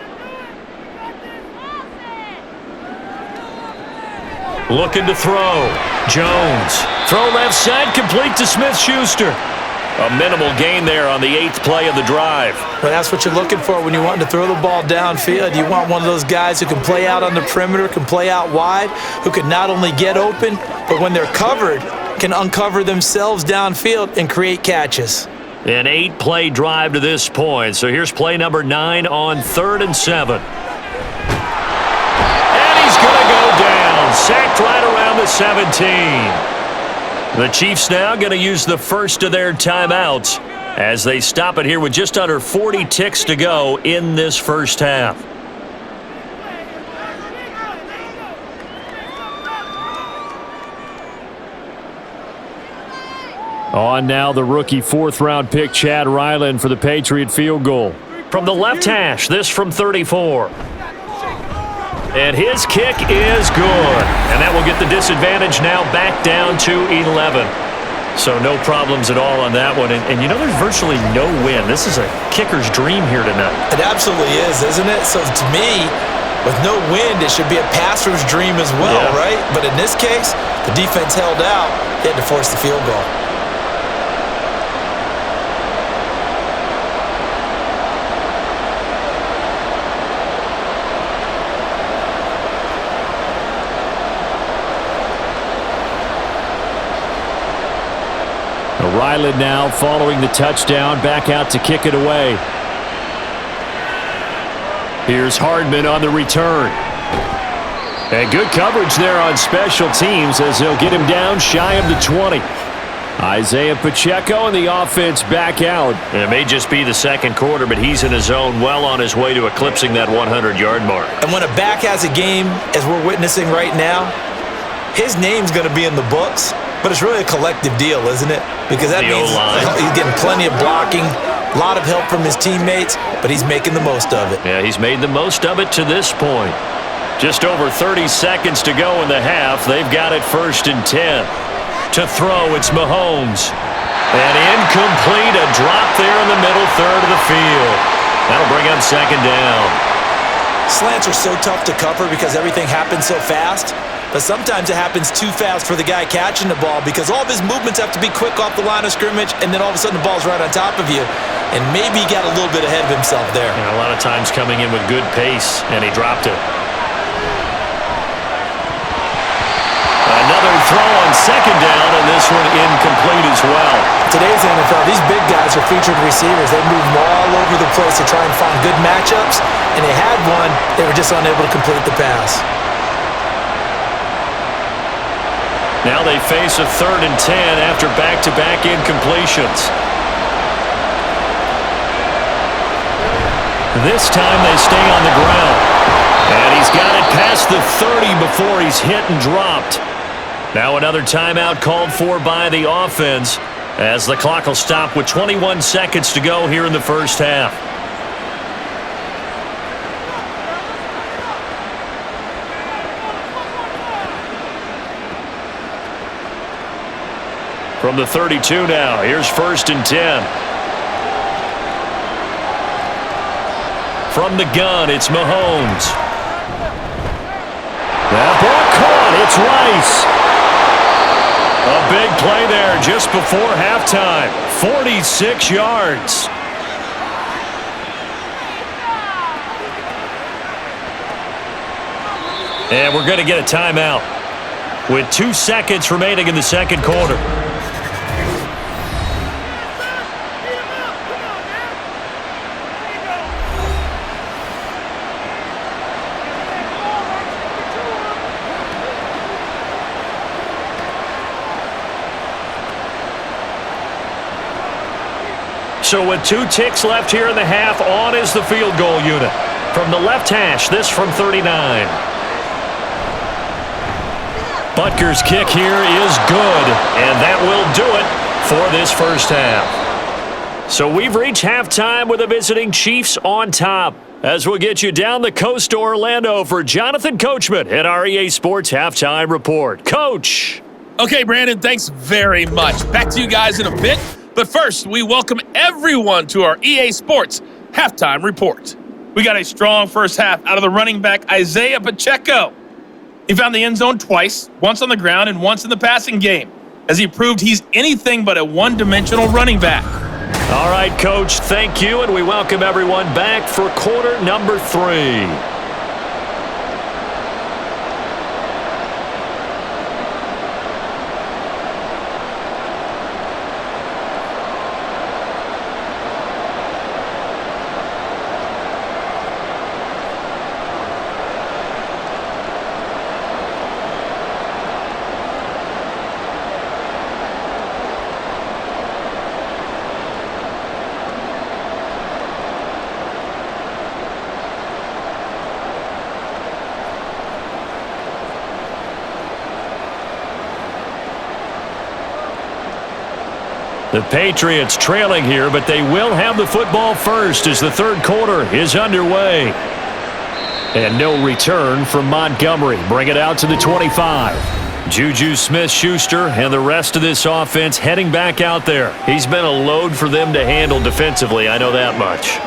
S4: Looking to throw. Jones. Throw left side, complete to Smith-Schuster. A minimal gain there on the 8th play of the drive.
S3: Well, that's what you're looking for when you want to throw the ball downfield. You want one of those guys who can play out on the perimeter, can play out wide, who can not only get open, but when they're covered, can uncover themselves downfield and create catches.
S4: An 8-play drive to this point. So here's play number 9 on 3rd and 7. And he's going to go down. Sacked right around the 17. The Chiefs now going to use the first of their timeouts as they stop it here with just under 40 ticks to go in this first half.
S2: On now the rookie 4th-round pick Chad Ryland for the Patriot field goal.
S4: From the left hash, this from 34. And his kick is good. And that will get the disadvantage now back down to 11. So no problems at all on that one. And you know, there's virtually no win. This is a kicker's dream here tonight.
S3: It absolutely is, isn't it? So to me, with no wind, it should be a passer's dream as well, right? But in this case, the defense held out. They had to force the field goal.
S2: Ryland now following the touchdown, back out to kick it away. Here's Hardman on the return. And good coverage there on special teams as they'll get him down shy of the 20. Isaiah Pacheco and the offense back out.
S4: It may just be the second quarter, but he's in his zone, well on his way to eclipsing that 100-yard mark.
S3: And when a back has a game, as we're witnessing right now, his name's going to be in the books. But it's really a collective deal, isn't it? Because that means he's getting plenty of blocking, a lot of help from his teammates, but he's making the most of it.
S4: Yeah, he's made the most of it to this point. Just over 30 seconds to go in the half. They've got it 1st and 10. To throw, it's Mahomes. And incomplete, a drop there in the middle third of the field. That'll bring up 2nd down.
S3: Slants are so tough to cover because everything happens so fast. But sometimes it happens too fast for the guy catching the ball because all of his movements have to be quick off the line of scrimmage, and then all of a sudden the ball's right on top of you. And maybe he got a little bit ahead of himself there.
S4: Yeah, a lot of times coming in with good pace, and he dropped it. Another throw on 2nd down, and this one incomplete as well.
S3: Today's NFL, these big guys are featured receivers. They move all over the place to try and find good matchups, and they had one. They were just unable to complete the pass.
S4: Now they face a 3rd and 10 after back-to-back incompletions. This time they stay on the ground. And he's got it past the 30 before he's hit and dropped. Now another timeout called for by the offense as the clock will stop with 21 seconds to go here in the first half. From the 32 now, here's 1st and 10. From the gun, it's Mahomes.
S2: That ball caught. It's Rice. A big play there just before halftime. 46 yards. And we're going to get a timeout with 2 seconds remaining in the second quarter. So with 2 ticks left here in the half, on is the field goal unit. From the left hash, this from 39. Butker's kick here is good, and that will do it for this first half. So we've reached halftime with the visiting Chiefs on top. As we'll get you down the coast to Orlando for Jonathan Coachman at our EA Sports Halftime Report. Coach!
S6: Okay, Brandon, thanks very much. Back to you guys in a bit. But first, we welcome everyone to our EA Sports Halftime Report. We got a strong first half out of the running back Isaiah Pacheco. He found the end zone twice, once on the ground and once in the passing game, as he proved he's anything but a one-dimensional running back.
S2: All right, Coach, thank you, and we welcome everyone back for quarter number 3. The Patriots trailing here, but they will have the football first as the third quarter is underway. And no return from Montgomery. Bring it out to the 25. Juju Smith-Schuster and the rest of this offense heading back out there. He's been a load for them to handle defensively, I know that much.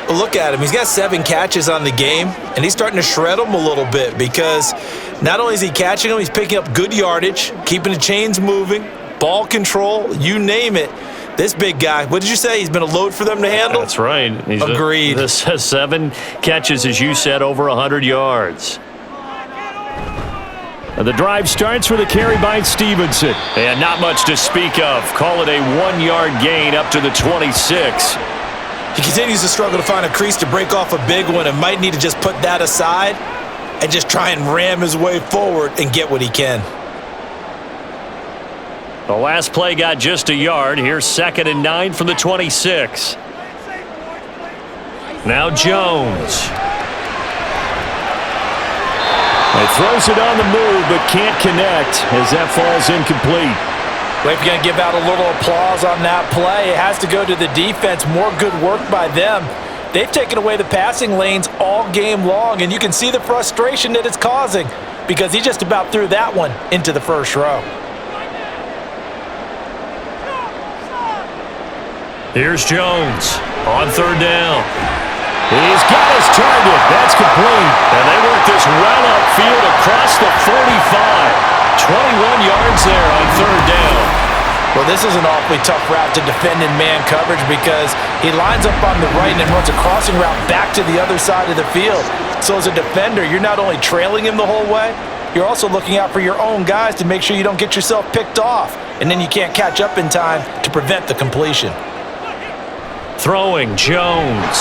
S3: Look at him. He's got 7 catches on the game, and he's starting to shred them a little bit because not only is he catching them, he's picking up good yardage, keeping the chains moving, ball control, you name it. This big guy, what did you say? He's been a load for them to handle?
S2: That's right.
S3: Agreed.
S2: This has 7 catches, as you said, over 100 yards. The drive starts with a carry by Stevenson. And not much to speak of. Call it a 1-yard gain up to the 26.
S3: He continues to struggle to find a crease to break off a big one and might need to just put that aside and just try and ram his way forward and get what he can.
S2: The last play got just a yard. Here's 2nd and 9 from the 26. Now Jones. He throws it on the move but can't connect as that falls incomplete.
S5: Well, if you're going to give out a little applause on that play, it has to go to the defense. More good work by them. They've taken away the passing lanes all game long, and you can see the frustration that it's causing because he just about threw that one into the first row.
S2: Here's Jones on 3rd down. He's got his target. That's complete. And they work this well upfield across the 45. 21 yards there on 3rd down.
S5: Well, this is an awfully tough route to defend in man coverage because he lines up on the right and then runs a crossing route back to the other side of the field. So as a defender, you're not only trailing him the whole way, you're also looking out for your own guys to make sure you don't get yourself picked off. And then you can't catch up in time to prevent the completion.
S2: Throwing Jones.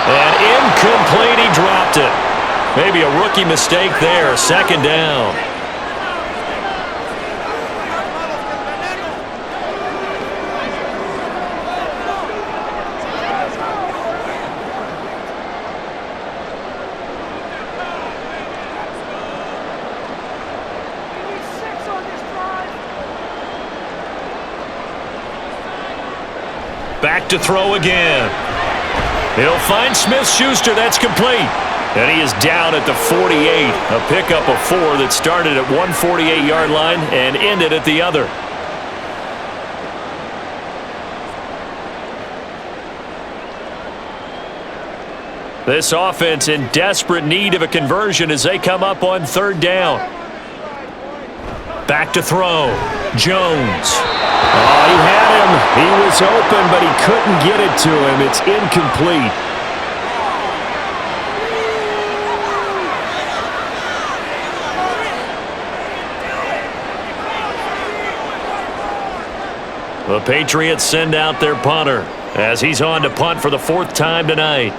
S2: And incomplete, he dropped it. Maybe a rookie mistake there, 2nd down. Back to throw again. He'll find Smith-Schuster. That's complete. And he is down at the 48. A pickup of 4 that started at one 48-yard line and ended at the other.
S4: This offense in desperate need of a conversion as they come up on third down. Back to throw. Jones. Oh, he had him. He was open, but he couldn't get it to him. It's incomplete. The Patriots send out their punter as he's on to punt for the fourth time tonight.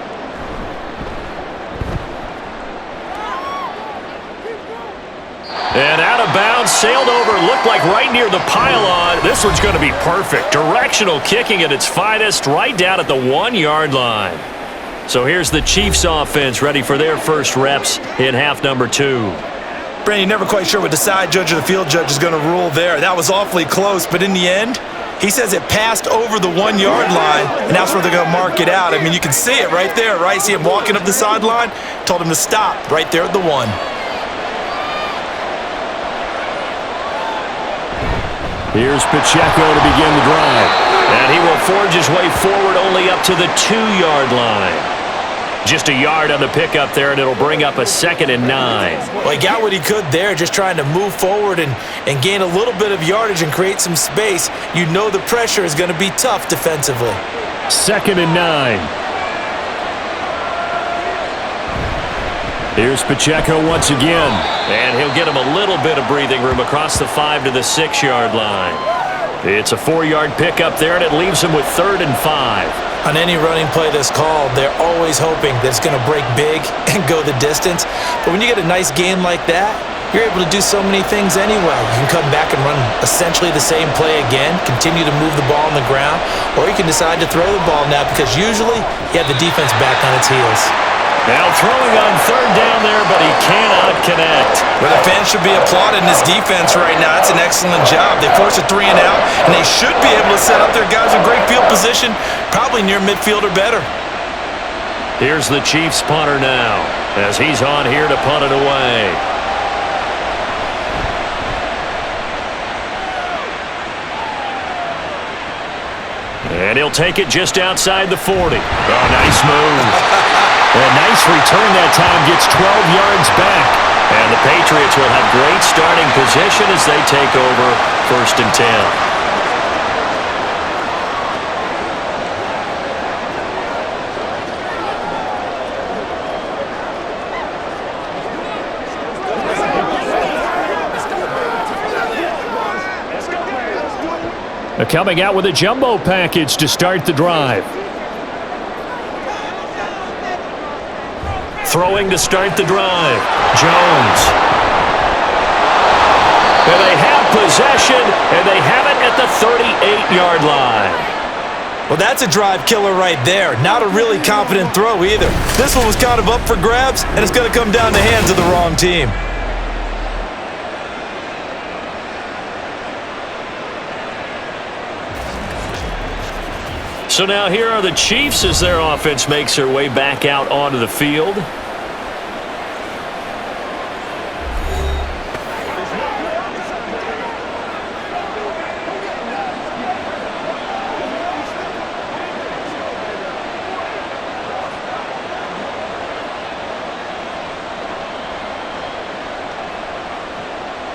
S4: And out of bounds, sailed over, looked like right near the pylon. This one's going to be perfect. Directional kicking at its finest, right down at the 1-yard line. So here's the Chiefs offense ready for their first reps in half number 2.
S5: Brandon, you're never quite sure what the side judge or the field judge is going to rule there. That was awfully close, but in the end, he says it passed over the 1-yard line, and that's where they're going to mark it out. I mean, you can see it right there, right? See him walking up the sideline? Told him to stop right there at the 1.
S4: Here's Pacheco to begin the drive. And he will forge his way forward only up to the 2-yard line. Just a yard on the pickup there, and it'll bring up a 2nd and 9.
S5: Well, he got what he could there, just trying to move forward and gain a little bit of yardage and create some space. You know the pressure is going to be tough defensively.
S4: 2nd and 9. Here's Pacheco once again. And he'll get him a little bit of breathing room across the 5 to the 6-yard line. It's a 4-yard pickup there, and it leaves him with 3rd and 5.
S5: On any running play that's called, they're always hoping that it's going to break big and go the distance. But when you get a nice game like that, you're able to do so many things anyway. You can come back and run essentially the same play again, continue to move the ball on the ground, or you can decide to throw the ball now because usually you have the defense back on its heels.
S4: Now throwing on 3rd down there, but he cannot connect.
S5: Well, the fans should be applauding this defense right now. It's an excellent job. They force a 3 and out, and they should be able to set up their guys in great field position, probably near midfield or better.
S4: Here's the Chiefs punter now, as he's on here to punt it away. And he'll take it just outside the 40. Oh, nice move. A nice return that time, gets 12 yards back. And the Patriots will have great starting position as they take over 1st and 10. Coming out with a jumbo package to start the drive. Throwing to start the drive. Jones. And they have possession, and they have it at the 38-yard line.
S5: Well, that's a drive killer right there. Not a really confident throw either. This one was kind of up for grabs, and it's going to come down the hands of the wrong team.
S4: So now here are the Chiefs as their offense makes their way back out onto the field.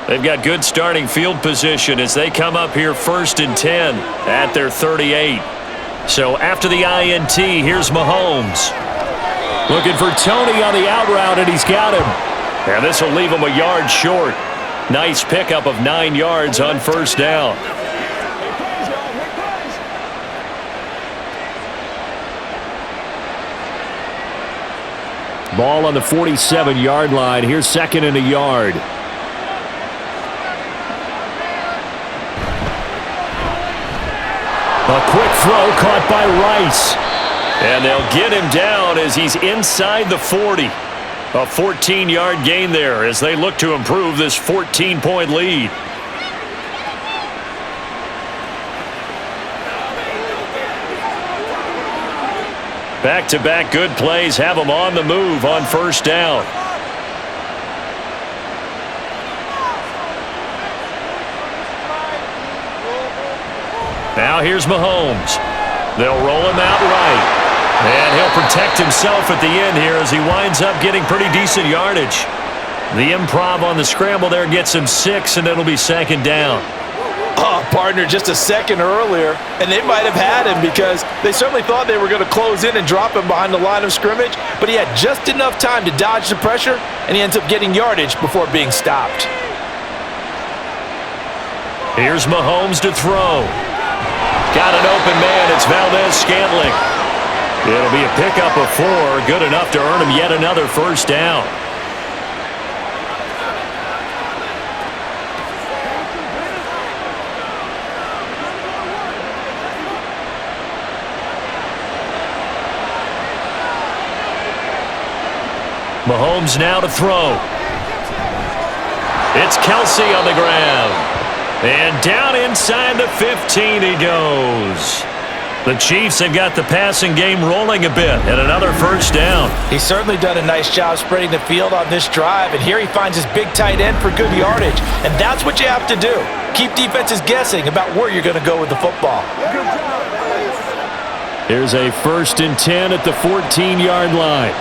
S4: They've got good starting field position as they come up here 1st and 10 at their 38. So after the INT, here's Mahomes. Looking for Tony on the out route, and he's got him. And this will leave him a yard short. Nice pickup of 9 yards on 1st down. Ball on the 47-yard line. Here's 2nd and a yard. A quick throw caught by Rice. And they'll get him down as he's inside the 40. A 14-yard gain there as they look to improve this 14-point lead. Back-to-back good plays have them on the move on 1st down. Now here's Mahomes. They'll roll him out right. And he'll protect himself at the end here as he winds up getting pretty decent yardage. The improv on the scramble there gets him 6, and it'll be second down.
S5: Oh, partner, just a second earlier, and they might have had him because they certainly thought they were going to close in and drop him behind the line of scrimmage, but he had just enough time to dodge the pressure, and he ends up getting yardage before being stopped.
S4: Here's Mahomes to throw. Got an open man. It's Valdez-Scantling. It'll be a pickup of 4, good enough to earn him yet another first down. Mahomes now to throw. It's Kelsey on the ground. And down inside the 15 he goes. The Chiefs have got the passing game rolling a bit, and another first down.
S5: He's certainly done a nice job spreading the field on this drive, and here he finds his big tight end for good yardage. And that's what you have to do. Keep defenses guessing about where you're going to go with the football.
S4: Here's a 1st and 10 at the 14-yard line.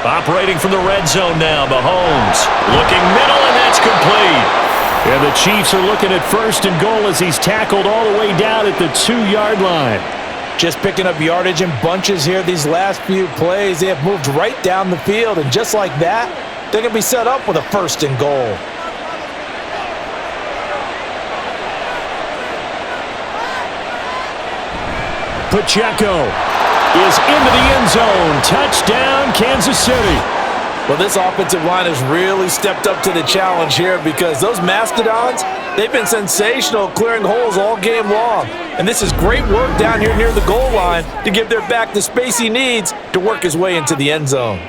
S4: Operating from the red zone now, Mahomes. Looking middle, and that's complete. And the Chiefs are looking at 1st and goal as he's tackled all the way down at the 2-yard line.
S5: Just picking up yardage in bunches here these last few plays. They have moved right down the field, and just like that, they're going to be set up with a 1st and goal.
S4: Pacheco is into the end zone. Touchdown, Kansas City.
S5: Well, this offensive line has really stepped up to the challenge here because those Mastodons, they've been sensational clearing holes all game long. And this is great work down here near the goal line to give their back the space he needs to work his way into the end zone.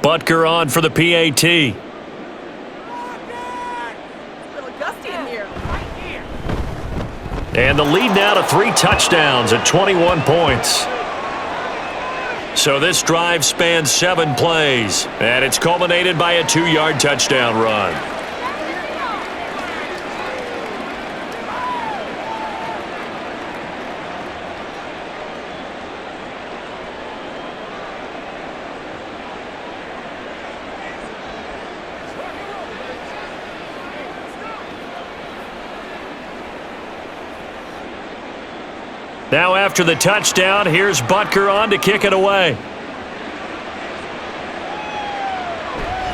S4: Butker on for the PAT. And the lead now to 3 touchdowns at 21 points. So this drive spans 7 plays, and it's culminated by a 2-yard touchdown run. Now after the touchdown, here's Butker on to kick it away.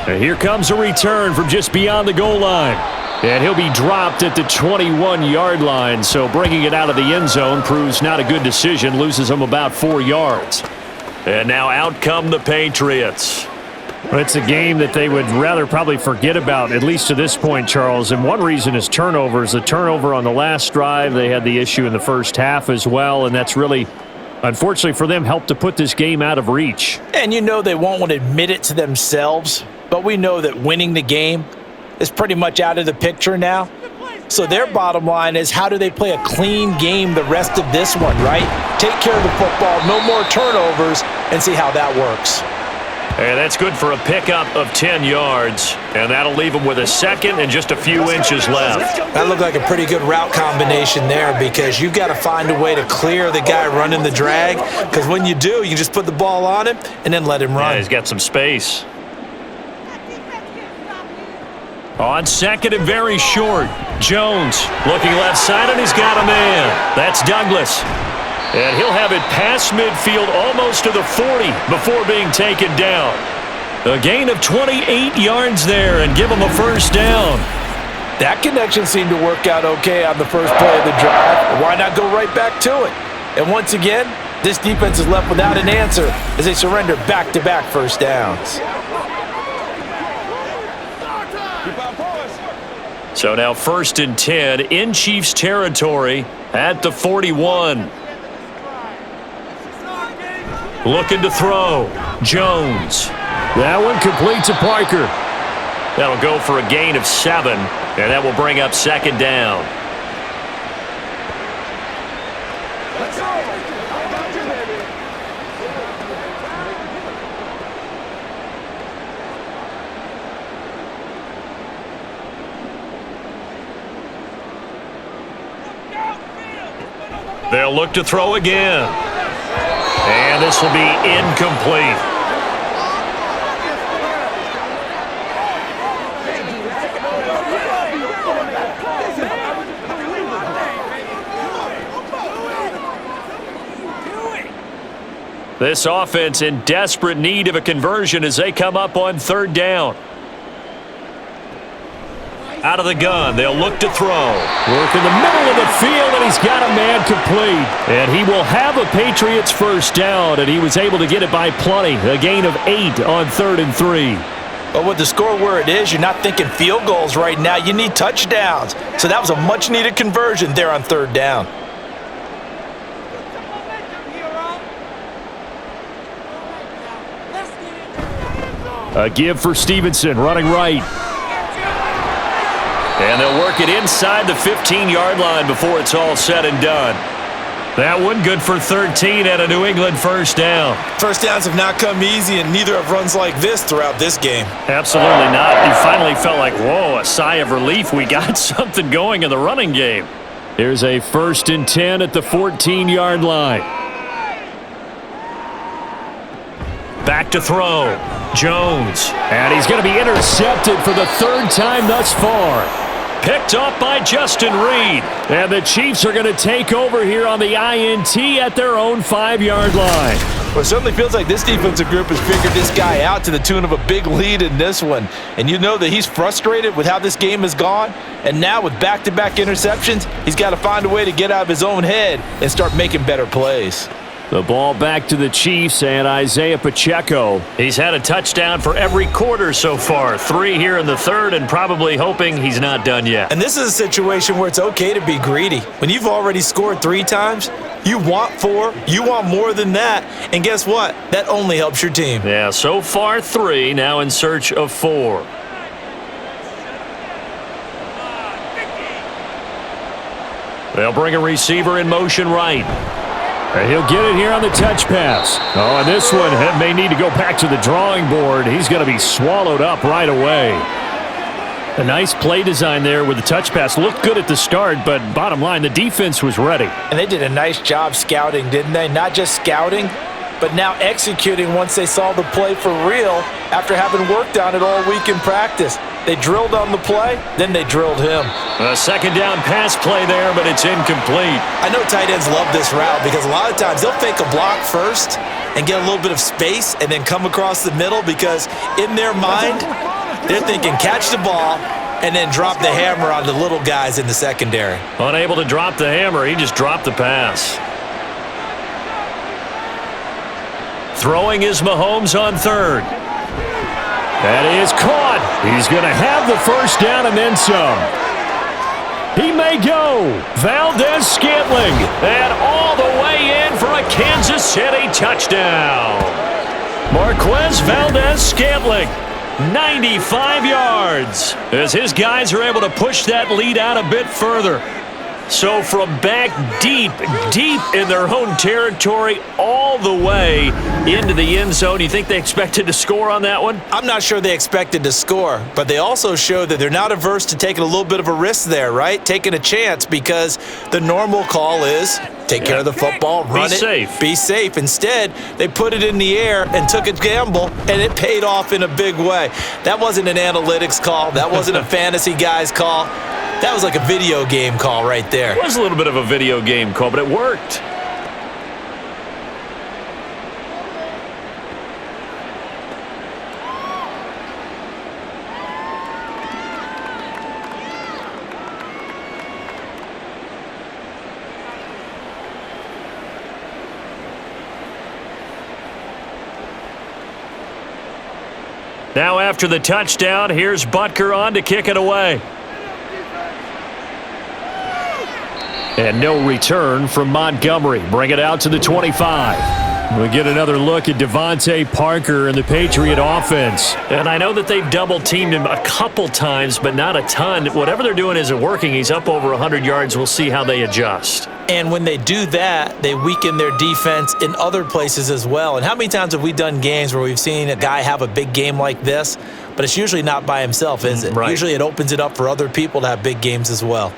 S4: And here comes a return from just beyond the goal line. And he'll be dropped at the 21-yard line, so bringing it out of the end zone proves not a good decision, loses him about 4 yards. And now out come the Patriots.
S2: Well, it's a game that they would rather probably forget about, at least to this point, Charles. And one reason is turnovers. The turnover on the last drive, they had the issue in the first half as well, and that's really, unfortunately for them, helped to put this game out of reach.
S5: And you know they won't want to admit it to themselves, but we know that winning the game is pretty much out of the picture now. So their bottom line is, how do they play a clean game the rest of this one, right? Take care of the football, no more turnovers, and see how that works.
S4: And that's good for a pickup of 10 yards. And that'll leave him with a second and just a few inches left.
S5: That looked like a pretty good route combination there because you've got to find a way to clear the guy running the drag. Because when you do, you just put the ball on him and then let him run.
S4: Yeah, he's got some space. On second and very short. Jones looking left side, and he's got a man. That's Douglas. And he'll have it past midfield almost to the 40 before being taken down. A gain of 28 yards there and give him a first down.
S5: That connection seemed to work out okay on the first play of the drive. Why not go right back to it? And once again, this defense is left without an answer as they surrender back-to-back first downs.
S4: So now 1st and 10 in Chiefs territory at the 41. Looking to throw. Jones.
S2: That one complete to Parker.
S4: That'll go for a gain of 7, and that will bring up second down. They'll look to throw again. And this will be incomplete. This offense in desperate need of a conversion as they come up on third down. Out of the gun, they'll look to throw.
S2: Work in the middle of the field, and he's got a man complete. And he will have a Patriots first down, and he was able to get it by plenty. A gain of 8 on 3rd and 3.
S5: But with the score where it is, you're not thinking field goals right now. You need touchdowns. So that was a much-needed conversion there on third down.
S2: A give for Stevenson, running right.
S4: And they'll work it inside the 15-yard line before it's all said and done. That one good for 13 and a New England first down.
S5: First downs have not come easy, and neither have runs like this throughout this game.
S4: Absolutely not. You finally felt like, whoa, a sigh of relief. We got something going in the running game.
S2: Here's a 1st and 10 at the 14-yard line.
S4: Back to throw. Jones.
S2: And he's going to be intercepted for the 3rd time thus far.
S4: Picked up by Justin Reed.
S2: And the Chiefs are going to take over here on the INT at their own 5-yard line.
S5: Well, it certainly feels like this defensive group has figured this guy out to the tune of a big lead in this one. And you know that he's frustrated with how this game has gone. And now with back-to-back interceptions, he's got to find a way to get out of his own head and start making better plays.
S2: The ball back to the Chiefs and Isaiah Pacheco.
S4: He's had a touchdown for every quarter so far. 3 here in the 3rd, and probably hoping he's not done yet.
S5: And this is a situation where it's okay to be greedy. When you've already scored 3 times, you want 4, you want more than that. And guess what? That only helps your team.
S4: Yeah, so far 3, now in search of 4. They'll bring a receiver in motion right.
S2: And he'll get it here on the touch pass. Oh, and this one may need to go back to the drawing board. He's going to be swallowed up right away. A nice play design there with the touch pass. Looked good at the start, but bottom line, the defense was ready.
S5: And they did a nice job scouting, didn't they? Not just scouting, but now executing once they saw the play for real after having worked on it all week in practice. They drilled on the play, then they drilled him.
S4: A 2nd down pass play there, but it's incomplete.
S5: I know tight ends love this route because a lot of times they'll fake a block first and get a little bit of space and then come across the middle because in their mind, they're thinking catch the ball and then drop the hammer on the little guys in the secondary.
S4: Unable to drop the hammer, he just dropped the pass. Throwing is Mahomes on 3rd.
S2: That is caught. He's going to have the first down and then some. He may go. Valdez-Scantling.
S4: And all the way in for a Kansas City touchdown. Marquez Valdez-Scantling, 95 yards, as his guys are able to push that lead out a bit further. So from back deep in their own territory, all the way into the end zone. You think they expected to score on that one?
S5: I'm not sure they expected to score, but they also showed that they're not averse to taking a little bit of a risk there, right? Taking a chance because the normal call is take care of the football, run it, be safe. Instead, they put it in the air and took a gamble, and it paid off in a big way. That wasn't an analytics call. That wasn't a fantasy guy's call. That was like a video game call right there.
S4: It was a little bit of a video game call, but it worked. Now after the touchdown, here's Butker on to kick it away.
S2: And no return from Montgomery. Bring it out to the 25. We get another look at Devontae Parker and the Patriot offense.
S4: And I know that they've double-teamed him a couple times, but not a ton. Whatever they're doing isn't working. He's up over 100 yards. We'll see how they adjust.
S5: And when they do that, they weaken their defense in other places as well. And how many times have we done games where we've seen a guy have a big game like this, but it's usually not by himself, is it?
S4: Right.
S5: Usually it opens it up for other people to have big games as well.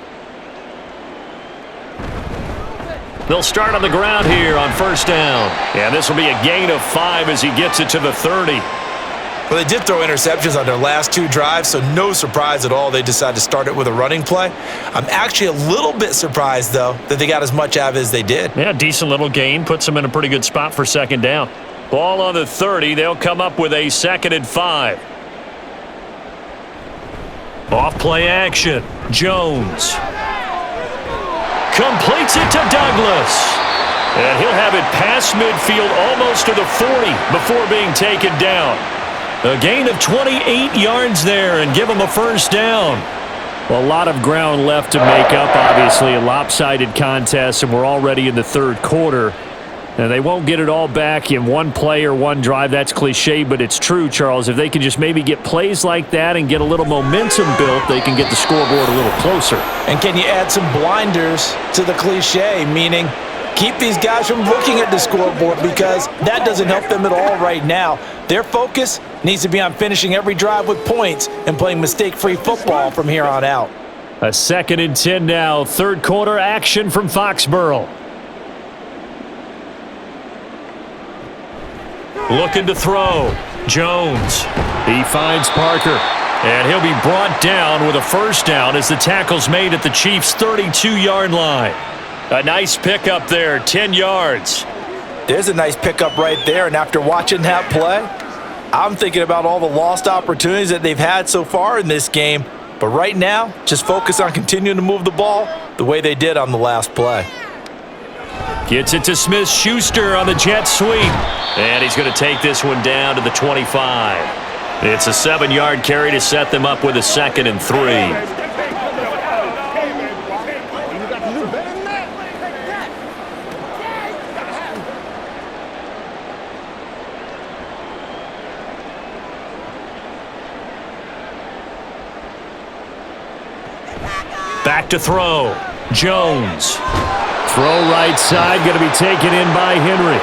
S4: They'll start on the ground here on first down. And this will be a gain of 5 as he gets it to the 30.
S5: Well, they did throw interceptions on their last 2 drives, so no surprise at all they decided to start it with a running play. I'm actually a little bit surprised, though, that they got as much out of it as they did.
S4: Yeah, decent little gain. Puts them in a pretty good spot for second down. Ball on the 30. They'll come up with a 2nd and 5. Off play action. Jones completes it to Douglas. And he'll have it past midfield almost to the 40 before being taken down. A gain of 28 yards there and give him a first down.
S2: Well, a lot of ground left to make up, obviously. A lopsided contest, and we're already in the third quarter. And they won't get it all back in one play or one drive. That's cliche, but it's true, Charles. If they can just maybe get plays like that and get a little momentum built, they can get the scoreboard a little closer.
S5: And can you add some blinders to the cliche, meaning keep these guys from looking at the scoreboard, because that doesn't help them at all right now. Their focus needs to be on finishing every drive with points and playing mistake-free football from here on out.
S2: A 2nd and 10 now. Third quarter action from Foxborough.
S4: Looking to throw. Jones.
S2: He finds Parker.
S4: And he'll be brought down with a first down as the tackle's made at the Chiefs' 32-yard line. A nice pickup there, 10 yards.
S5: There's a nice pickup right there, and after watching that play, I'm thinking about all the lost opportunities that they've had so far in this game. But right now, just focus on continuing to move the ball the way they did on the last play.
S4: Gets it to Smith-Schuster on the jet sweep. And he's going to take this one down to the 25. It's a 7-yard carry to set them up with a 2nd and 3. Back to throw. Jones.
S2: Throw right side, going to be taken in by Henry.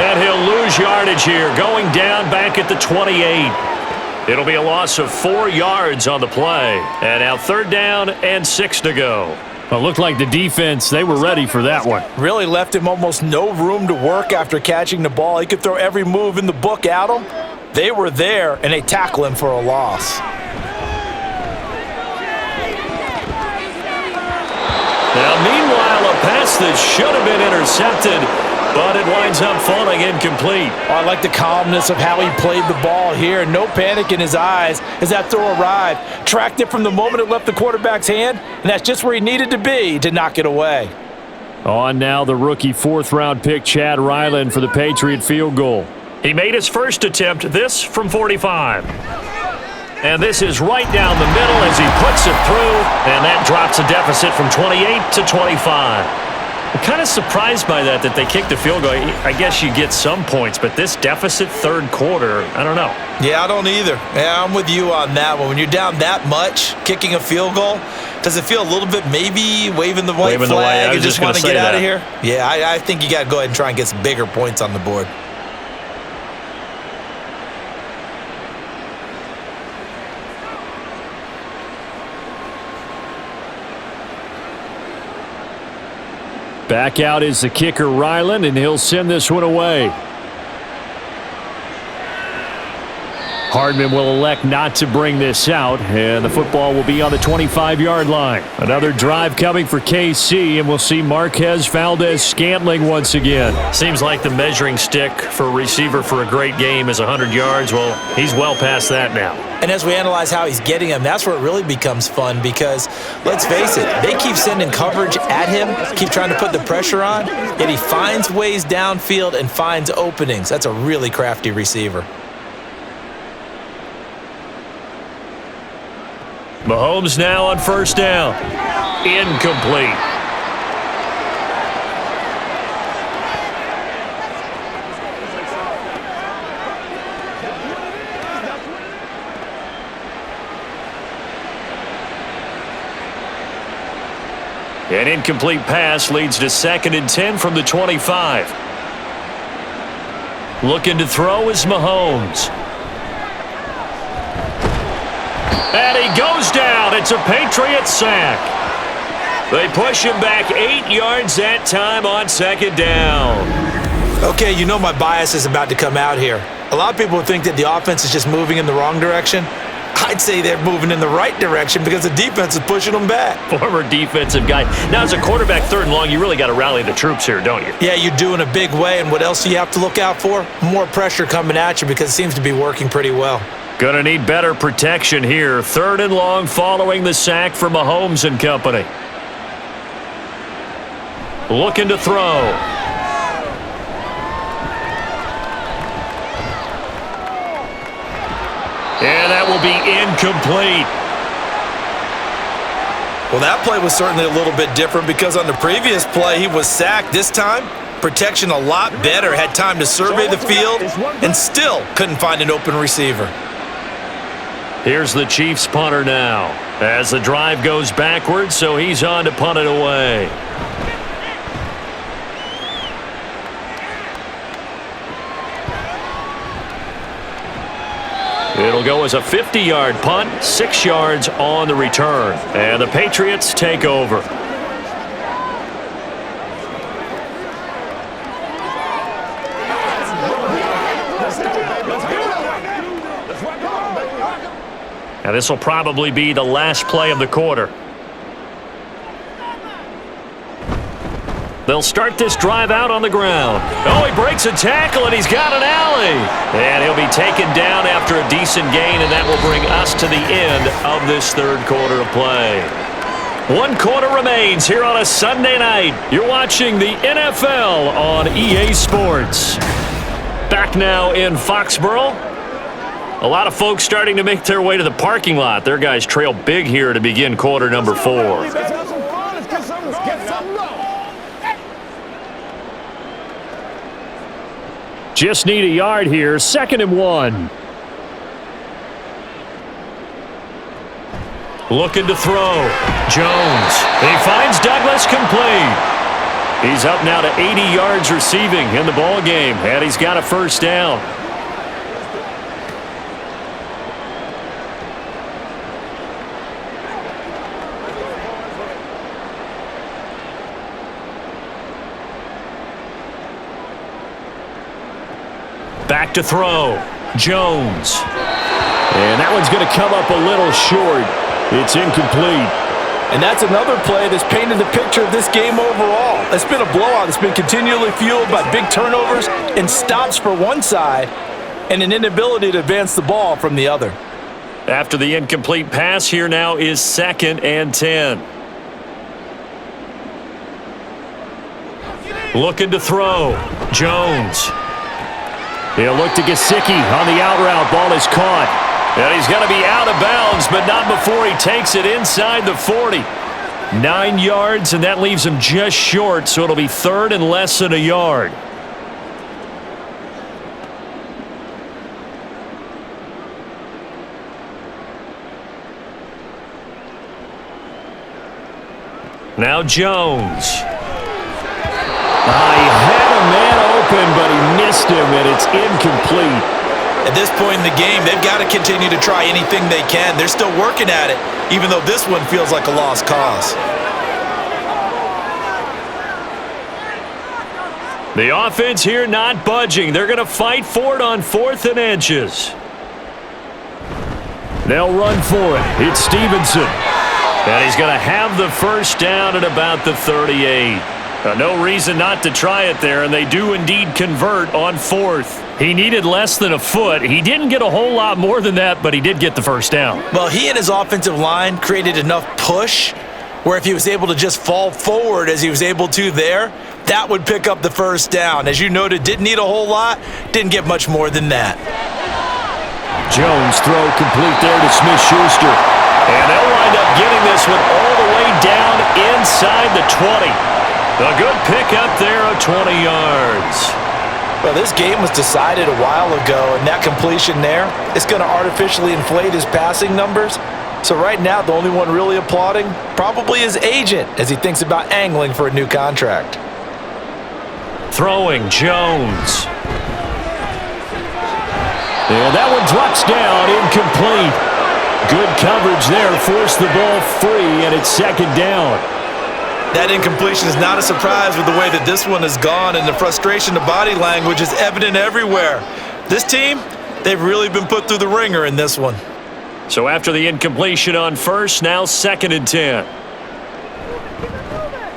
S4: And he'll lose yardage here, going down back at the 28. It'll be a loss of 4 yards on the play. And now 3rd down and 6 to go.
S2: Well, it looked like the defense, they were ready for that one.
S5: Really left him almost no room to work after catching the ball. He could throw every move in the book at him. They were there, and they tackle him for a loss.
S4: Now, meanwhile, a pass that should have been intercepted, but it winds up falling incomplete.
S5: Oh, I like the calmness of how he played the ball here. No panic in his eyes as that throw arrived. Tracked it from the moment it left the quarterback's hand, and that's just where he needed to be to knock it away.
S2: On now the rookie 4th-round pick, Chad Ryland, for the Patriot field goal.
S4: He made his first attempt, this from 45. And this is right down the middle as he puts it through, and that drops a deficit from 28 to 25. I'm kind of surprised by that they kicked the field goal. I guess you get some points, but this deficit 3rd quarter, I don't know.
S5: Yeah, I don't either. Yeah, I'm with you on that one. When you're down that much, kicking a field goal, does it feel a little bit maybe waving the white flag and just want to get out of here? Yeah, I think you got to go ahead and try and get some bigger points on the board.
S2: Back out is the kicker, Ryland, and he'll send this one away. Hardman will elect not to bring this out, and the football will be on the 25-yard line. Another drive coming for KC, and we'll see Marquez Valdez-Scantling once again.
S4: Seems like the measuring stick for a receiver for a great game is 100 yards. Well, he's well past that now.
S5: And as we analyze how he's getting them, that's where it really becomes fun because, let's face it, they keep sending coverage at him, keep trying to put the pressure on, yet he finds ways downfield and finds openings. That's a really crafty receiver.
S4: Mahomes now on first down. Incomplete. An incomplete pass leads to 2nd and 10 from the 25. Looking to throw is Mahomes. And he goes down. It's a Patriots sack. They push him back 8 yards that time on second down.
S3: Okay, you know my bias is about to come out here. A lot of people think that the offense is just moving in the wrong direction. I'd say they're moving in the right direction because the defense is pushing them back.
S4: Former defensive guy. Now, as a quarterback, 3rd and long, you really got to rally the troops here, don't you?
S3: Yeah, you do in a big way. And what else do you have to look out for? More pressure coming at you because it seems to be working pretty well.
S4: Gonna need better protection here. 3rd and long following the sack from Mahomes and company. Looking to throw. And that will be incomplete.
S5: Well, that play was certainly a little bit different because on the previous play, he was sacked. This time, protection a lot better. Had time to survey the field and still couldn't find an open receiver.
S4: Here's the Chiefs punter now as the drive goes backwards, so he's on to punt it away. It'll go as a 50-yard punt, 6 yards on the return. And the Patriots take over. Now this will probably be the last play of the quarter. They'll start this drive out on the ground. Oh, he breaks a tackle, and he's got an alley. And he'll be taken down after a decent gain, and that will bring us to the end of this 3rd quarter of play. 1 quarter remains here on a Sunday night. You're watching the NFL on EA Sports. Back now in Foxborough. A lot of folks starting to make their way to the parking lot. Their guys trail big here to begin quarter number 4. Just need a yard here. 2nd and 1. Looking to throw. Jones. He finds Douglas complete. He's up now to 80 yards receiving in the ball game, and he's got a 1st down. Back to throw. Jones. And that one's going to come up a little short. It's incomplete.
S5: And that's another play that's painted the picture of this game overall. It's been a blowout. It's been continually fueled by big turnovers and stops for one side and an inability to advance the ball from the other.
S4: After the incomplete pass, here now is 2nd and 10. Looking to throw. Jones. He'll look to Gesicki on the out route. Ball is caught. And he's going to be out of bounds, but not before he takes it inside the 40. 9 yards, and that leaves him just short, so it'll be 3rd and less than a yard. Now Jones. He had a man open, but he missed him, and it's incomplete.
S5: At this point in the game, they've got to continue to try anything they can. They're still working at it, even though this one feels like a lost cause.
S4: The offense here not budging. They're going to fight for it on 4th and inches. They'll run for it. It's Stevenson. And he's going to have the 1st down at about the 38. No reason not to try it there, and they do indeed convert on 4th. He needed less than a foot. He didn't get a whole lot more than that, but he did get the 1st down.
S3: Well, he and his offensive line created enough push where if he was able to just fall forward as he was able to there, that would pick up the 1st down. As you noted, didn't need a whole lot, didn't get much more than that.
S4: Jones throw complete there to Smith-Schuster. And they'll wind up getting this one all the way down inside the 20. A good pickup there of 20 yards.
S5: Well, this game was decided a while ago, and that completion there is going to artificially inflate his passing numbers. So right now, the only one really applauding probably his agent as he thinks about angling for a new contract.
S4: Throwing Jones. And that one drops down, incomplete. Good coverage there, forced the ball free, and it's 2nd down.
S5: That incompletion is not a surprise with the way that this one has gone, and the frustration, the body language is evident everywhere. This team, they've really been put through the ringer in this one.
S4: So after the incompletion on first, now 2nd and 10.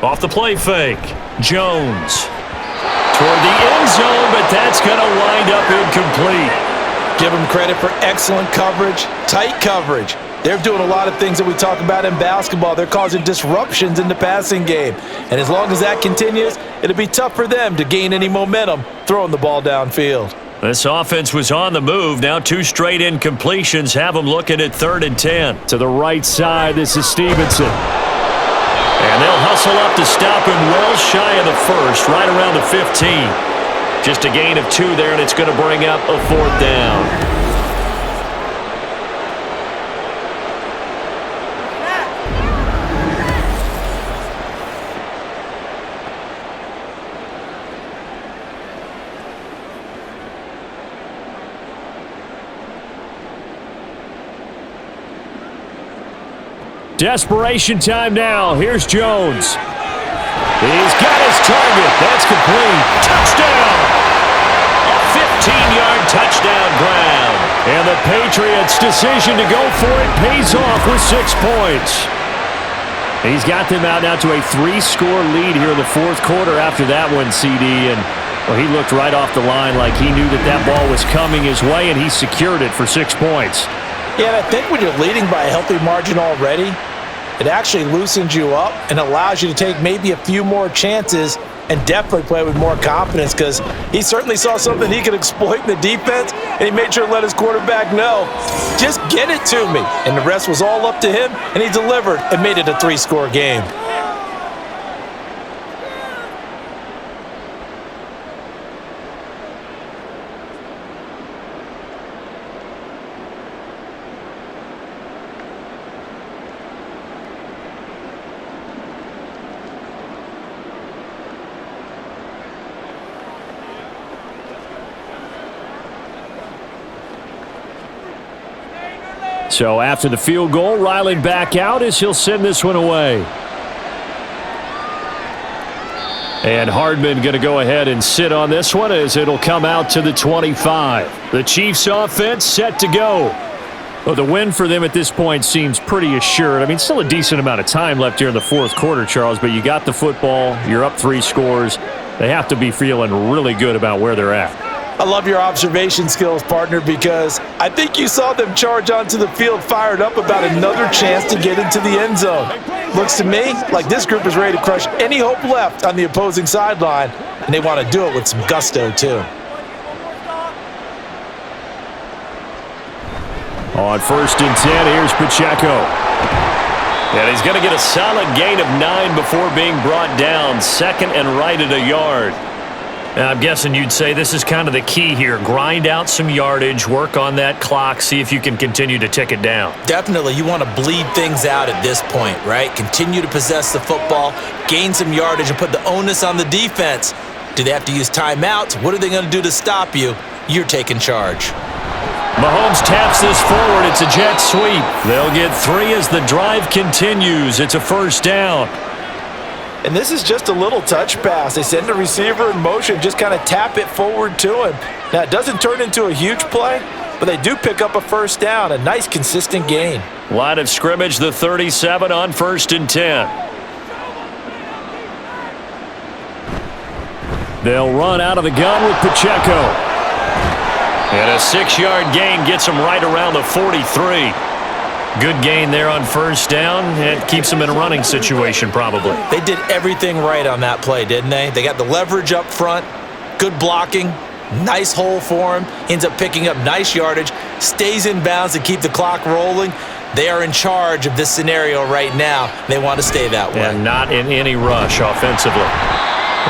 S4: Off the play fake, Jones. Toward the end zone, but that's going to wind up incomplete.
S5: Give them credit for excellent coverage, tight coverage. They're doing a lot of things that we talk about in basketball. They're causing disruptions in the passing game. And as long as that continues, it'll be tough for them to gain any momentum throwing the ball downfield.
S4: This offense was on the move. Now 2 straight incompletions have them looking at 3rd and 10.
S2: To the right side, this is Stevenson.
S4: And they'll hustle up to stop him well shy of the first, right around the 15. Just a gain of 2 there, and it's going to bring up a 4th down.
S2: Desperation time now. Here's Jones. He's got his target. That's complete. Touchdown!
S4: A 15-yard touchdown ground.
S2: And the Patriots' decision to go for it pays off with 6 points. He's got them out now to a 3-score lead here in the 4th quarter after that one, CD. And well, he looked right off the line like he knew that that ball was coming his way, and he secured it for 6 points.
S5: Yeah, and I think when you're leading by a healthy margin already, it actually loosens you up and allows you to take maybe a few more chances and definitely play with more confidence, because he certainly saw something he could exploit in the defense, and he made sure to let his quarterback know, just get it to me. And the rest was all up to him, and he delivered and made it a 3-score game.
S2: So after the field goal, Riley back out as he'll send this one away. And Hardman going to go ahead and sit on this one as it'll come out to the 25. The Chiefs offense set to go. Well, the win for them at this point seems pretty assured. I mean, still a decent amount of time left here in the 4th quarter, Charles, but you got the football, you're up 3 scores. They have to be feeling really good about where they're at.
S5: I love your observation skills, partner, because I think you saw them charge onto the field fired up about another chance to get into the end zone. Looks to me like this group is ready to crush any hope left on the opposing sideline, and they want to do it with some gusto, too.
S2: On 1st and 10, here's Pacheco.
S4: And he's going to get a solid gain of 9 before being brought down. 2nd and right at a yard. Now, I'm guessing you'd say this is kind of the key here. Grind out some yardage, work on that clock, see if you can continue to tick it down.
S3: Definitely, you want to bleed things out at this point, right? Continue to possess the football, gain some yardage, and put the onus on the defense. Do they have to use timeouts? What are they going to do to stop you? You're taking charge.
S4: Mahomes taps this forward. It's a jet sweep. They'll get 3 as the drive continues. It's a 1st down.
S5: And this is just a little touch pass. They send the receiver in motion, just kind of tap it forward to him. Now, it doesn't turn into a huge play, but they do pick up a 1st down, a nice, consistent gain.
S4: Line of scrimmage, the 37 on 1st and 10.
S2: They'll run out of the gun with Pacheco.
S4: And a 6-yard gain gets them right around the 43. Good gain there on 1st down. It keeps them in a running situation, probably.
S3: They did everything right on that play, didn't they? They got the leverage up front, good blocking, nice hole for him, ends up picking up nice yardage, stays in bounds to keep the clock rolling. They are in charge of this scenario right now. They want to stay that way.
S4: And not in any rush offensively.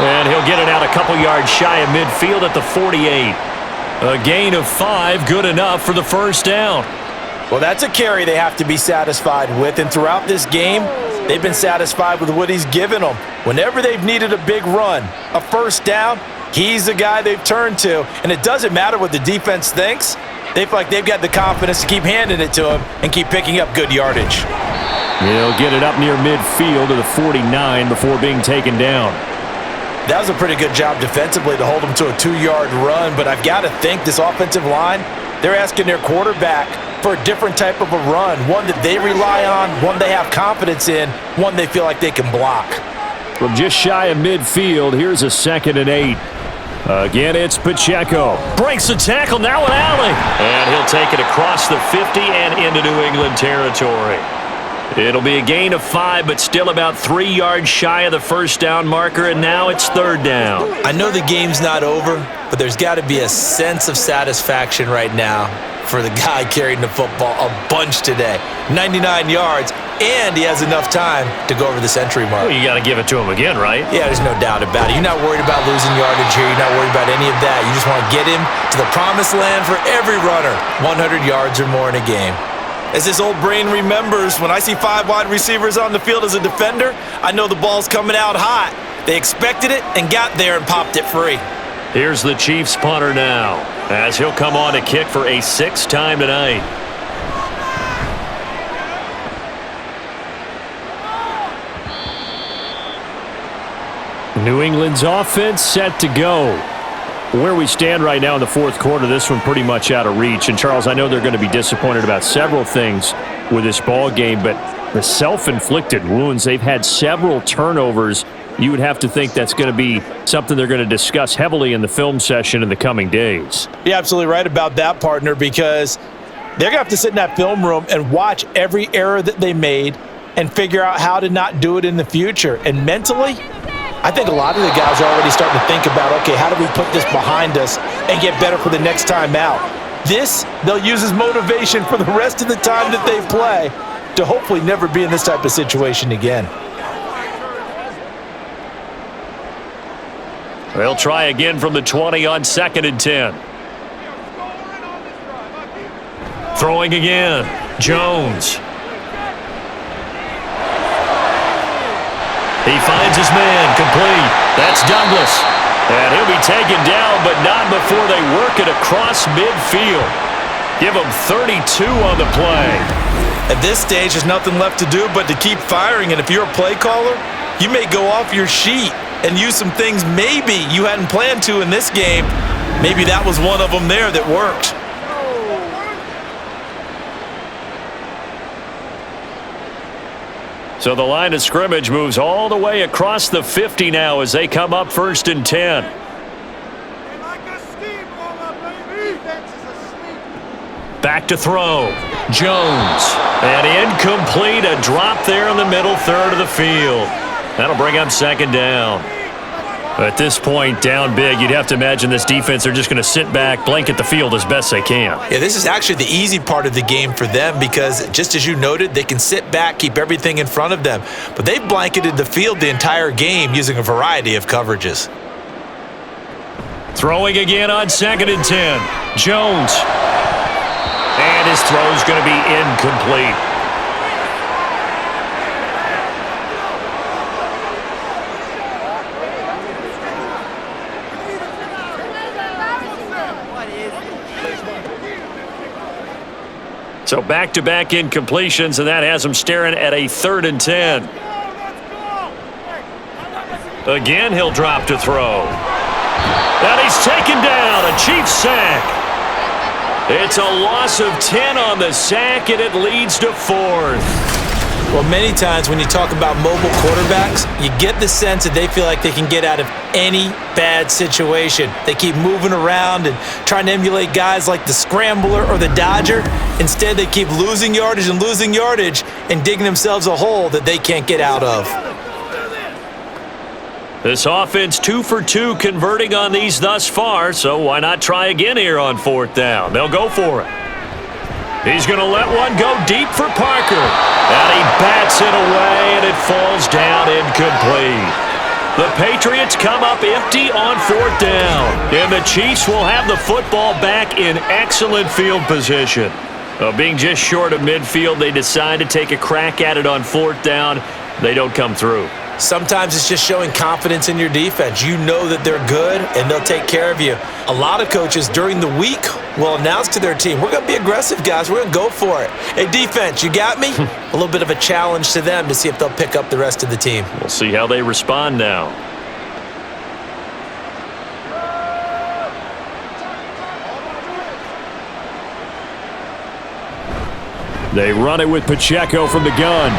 S4: And he'll get it out a couple yards shy of midfield at the 48. A gain of 5, good enough for the 1st down.
S5: Well, that's a carry they have to be satisfied with, and throughout this game, they've been satisfied with what he's given them. Whenever they've needed a big run, a 1st down, he's the guy they've turned to, and it doesn't matter what the defense thinks. They feel like they've got the confidence to keep handing it to him and keep picking up good yardage.
S4: He'll get it up near midfield to the 49 before being taken down.
S5: That was a pretty good job defensively to hold them to a 2-yard run, but I've got to think this offensive line, they're asking their quarterback for a different type of a run, one that they rely on, one they have confidence in, one they feel like they can block.
S4: From just shy of midfield, here's a 2nd and 8. Again, it's Pacheco. Breaks the tackle, now an alley. And he'll take it across the 50 and into New England territory. It'll be a gain of 5, but still about 3 yards shy of the first down marker, and now it's 3rd down.
S5: I know the game's not over, but there's got to be a sense of satisfaction right now for the guy carrying the football a bunch today. 99 yards, and he has enough time to go over the century mark.
S4: Well, you got to give it to him again, right?
S5: Yeah, there's no doubt about it. You're not worried about losing yardage here. You're not worried about any of that. You just want to get him to the promised land for every runner, 100 yards or more in a game. As this old brain remembers, when I see 5 wide receivers on the field as a defender, I know the ball's coming out hot. They expected it and got there and popped it free.
S4: Here's the Chiefs punter now, as he'll come on to kick for a 6th time tonight. New England's offense set to go. Where we stand right now in the 4th quarter, this one pretty much out of reach. And, Charles, I know they're going to be disappointed about several things with this ball game, but the self-inflicted wounds, they've had several turnovers. You would have to think that's going to be something they're going to discuss heavily in the film session in the coming days.
S5: You're absolutely right about that, partner, because they're going to have to sit in that film room and watch every error that they made and figure out how to not do it in the future. And mentally, I think a lot of the guys are already starting to think about, okay, how do we put this behind us and get better for the next time out? This, they'll use as motivation for the rest of the time that they play to hopefully never be in this type of situation again.
S4: They'll try again from the 20 on 2nd and 10. Throwing again. Jones. He finds his man, complete. That's Douglas. And he'll be taken down, but not before they work it across midfield. Give him 32 on the play.
S5: At this stage, there's nothing left to do but to keep firing. And if you're a play caller, you may go off your sheet and use some things maybe you hadn't planned to in this game. Maybe that was one of them there that worked.
S4: So the line of scrimmage moves all the way across the 50 now as they come up 1st and 10. Back to throw. Jones. And incomplete. A drop there in the middle third of the field. That'll bring up 2nd down. At this point, down big, you'd have to imagine this defense, they're just going to sit back, blanket the field as best they can.
S5: Yeah, this is actually the easy part of the game for them because, just as you noted, they can sit back, keep everything in front of them. But they've blanketed the field the entire game using a variety of coverages.
S4: Throwing again on 2nd and 10. Jones. And his throw's going to be incomplete. So back-to-back incompletions, and that has them staring at a 3rd and 10. Again, he'll drop to throw. And he's taken down, a Chiefs sack. It's a loss of 10 on the sack, and it leads to 4th.
S5: Well, many times when you talk about mobile quarterbacks, you get the sense that they feel like they can get out of any bad situation. They keep moving around and trying to emulate guys like the Scrambler or the Dodger. Instead, they keep losing yardage and digging themselves a hole that they can't get out of.
S4: This offense 2 for 2 converting on these thus far, so why not try again here on 4th down? They'll go for it. He's going to let one go deep for Parker. And he bats it away, and it falls down incomplete. The Patriots come up empty on 4th down. And the Chiefs will have the football back in excellent field position. Being just short of midfield, they decide to take a crack at it on 4th down. They don't come through.
S3: Sometimes it's just showing confidence in your defense. You know that they're good, and they'll take care of you. A lot of coaches during the week will announce to their team, we're going to be aggressive, guys. We're going to go for it. Hey, defense, you got me? A little bit of a challenge to them to see if they'll pick up the rest of the team.
S4: We'll see how they respond now. They run it with Pacheco from the gun.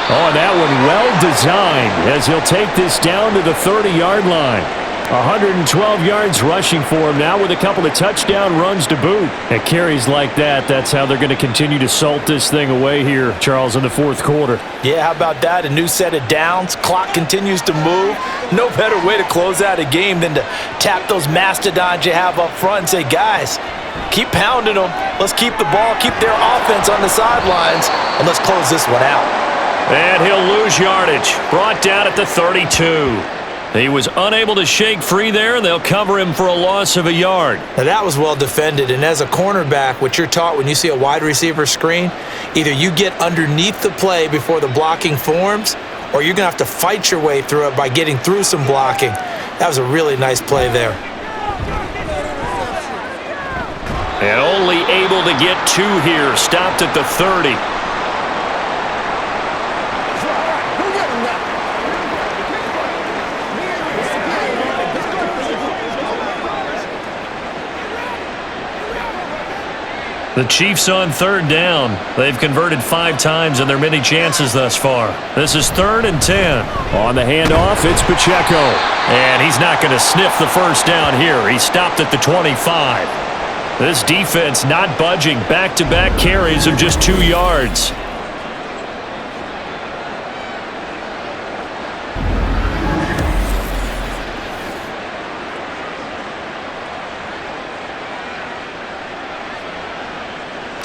S4: Oh, that one well designed as he'll take this down to the 30-yard line. 112 yards rushing for him now with a couple of touchdown runs to boot. At carries like that, that's how they're going to continue to salt this thing away here, Charles, in the fourth quarter.
S5: Yeah, how about that? A new set of downs. Clock continues to move. No better way to close out a game than to tap those mastodons you have up front and say, guys, keep pounding them. Let's keep the ball, keep their offense on the sidelines, and let's close this one out.
S4: And he'll lose yardage. Brought down at the 32. He was unable to shake free there, and they'll cover him for a loss of a yard.
S3: Now, that was well defended, and as a cornerback, what you're taught when you see a wide receiver screen, either you get underneath the play before the blocking forms, or you're going to have to fight your way through it by getting through some blocking. That was a really nice play there.
S4: And only able to get two here. Stopped at the 30. The Chiefs on third down. They've converted 5 times in their many chances thus far. This is 3rd and 10.
S2: On the handoff, it's Pacheco.
S4: And he's not going to sniff the first down here. He stopped at the 25. This defense not budging. Back-to-back carries of just 2 yards.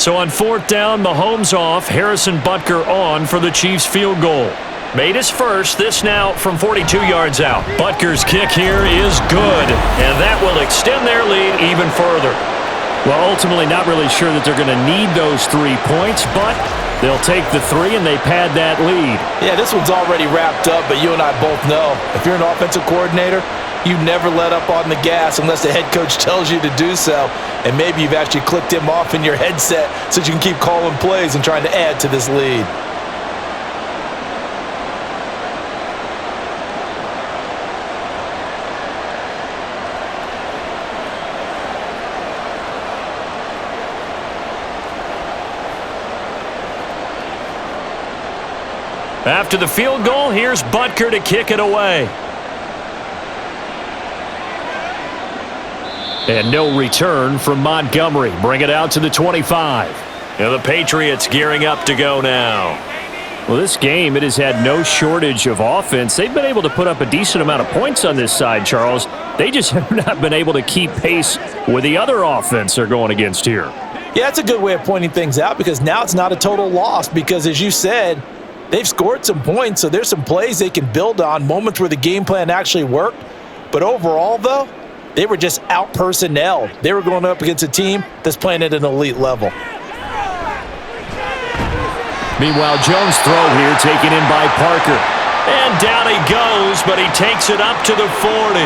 S4: So on 4th down, Mahomes off, Harrison Butker on for the Chiefs field goal. Made his first, this now from 42 yards out. Butker's kick here is good, and that will extend their lead even further.
S2: Well, ultimately not really sure that they're going to need those 3 points, but they'll take the 3 and they pad that lead.
S5: Yeah, this one's already wrapped up, but you and I both know if you're an offensive coordinator, you never let up on the gas unless the head coach tells you to do so. And maybe you've actually clicked him off in your headset so you can keep calling plays and trying to add to this lead.
S4: After the field goal, here's Butker to kick it away. And no return from Montgomery. Bring it out to the 25. And the Patriots gearing up to go now.
S2: Well, this game, it has had no shortage of offense. They've been able to put up a decent amount of points on this side, Charles. They just have not been able to keep pace with the other offense they're going against here.
S5: Yeah, that's a good way of pointing things out because now it's not a total loss because, as you said, they've scored some points, so there's some plays they can build on, moments where the game plan actually worked. But overall, though, they were just out-personnelled. They were going up against a team that's playing at an elite level.
S2: Meanwhile, Jones' throw here taken in by Parker.
S4: And down he goes, but he takes it up to the 40.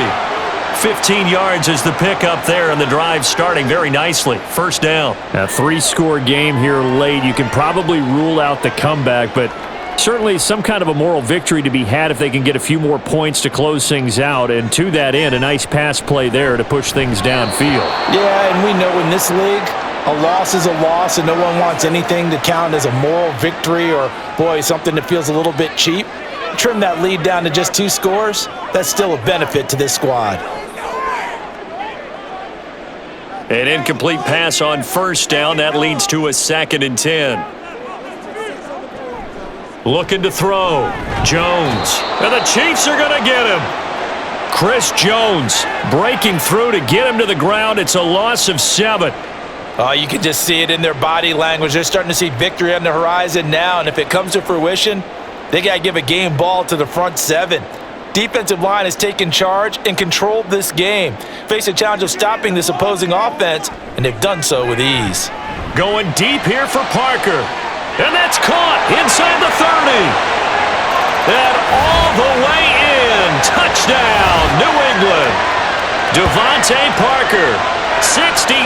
S4: 15 yards is the pickup there, and the drive starting very nicely. First down.
S2: A 3-score game here late. You can probably rule out the comeback, but certainly some kind of a moral victory to be had if they can get a few more points to close things out. And to that end, a nice pass play there to push things downfield.
S5: Yeah, and we know in this league, a loss is a loss, and no one wants anything to count as a moral victory or, boy, something that feels a little bit cheap. Trim that lead down to just 2 scores. That's still a benefit to this squad.
S4: An incomplete pass on first down. That leads to a 2nd and 10. Looking to throw. Jones. And the Chiefs are going to get him. Chris Jones breaking through to get him to the ground. It's a loss of 7.
S5: Oh, you can just see it in their body language. They're starting to see victory on the horizon now, and if it comes to fruition, they got to give a game ball to the front 7. Defensive line has taken charge and controlled this game. Face a challenge of stopping this opposing offense, and they've done so with ease.
S4: Going deep here for Parker. And that's caught inside the 30. And all the way in. Touchdown, New England. Devontae Parker, 67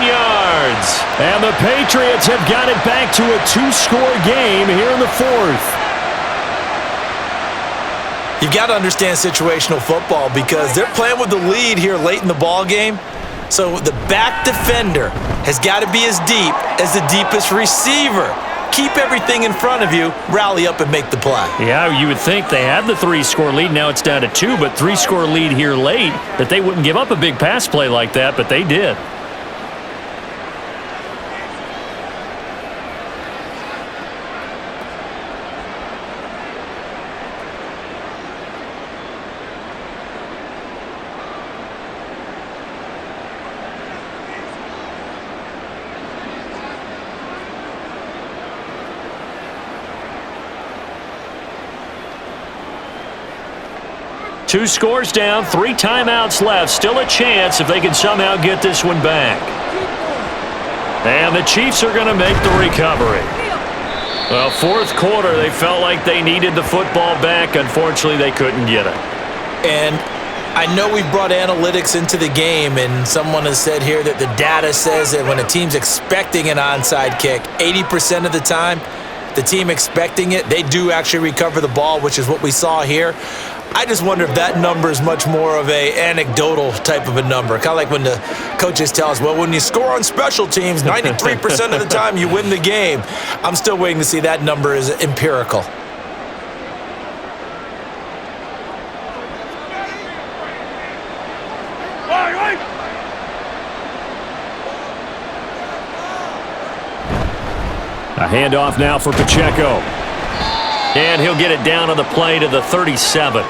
S4: yards.
S2: And the Patriots have got it back to a 2-score game here in the fourth.
S5: You've got to understand situational football because they're playing with the lead here late in the ball game. So the back defender has got to be as deep as the deepest receiver. Keep everything in front of you, rally up and make the play.
S2: Yeah, you would think they had the 3-score lead. Now it's down to 2, but 3-score lead here late, that they wouldn't give up a big pass play like that, but they did. Two scores down, 3 timeouts left. Still a chance if they can somehow get this one back. And the Chiefs are going to make the recovery. Well, fourth quarter, they felt like they needed the football back. Unfortunately, they couldn't get it.
S5: And I know we've brought analytics into the game, and someone has said here that the data says that when a team's expecting an onside kick, 80% of the time, the team expecting it, they do actually recover the ball, which is what we saw here. I just wonder if that number is much more of a anecdotal type of a number. Kind of like when the coaches tell us, well, when you score on special teams, 93% of the time you win the game. I'm still waiting to see that number is empirical.
S2: A handoff now for Pacheco.
S4: And he'll get it down on the play to the 37.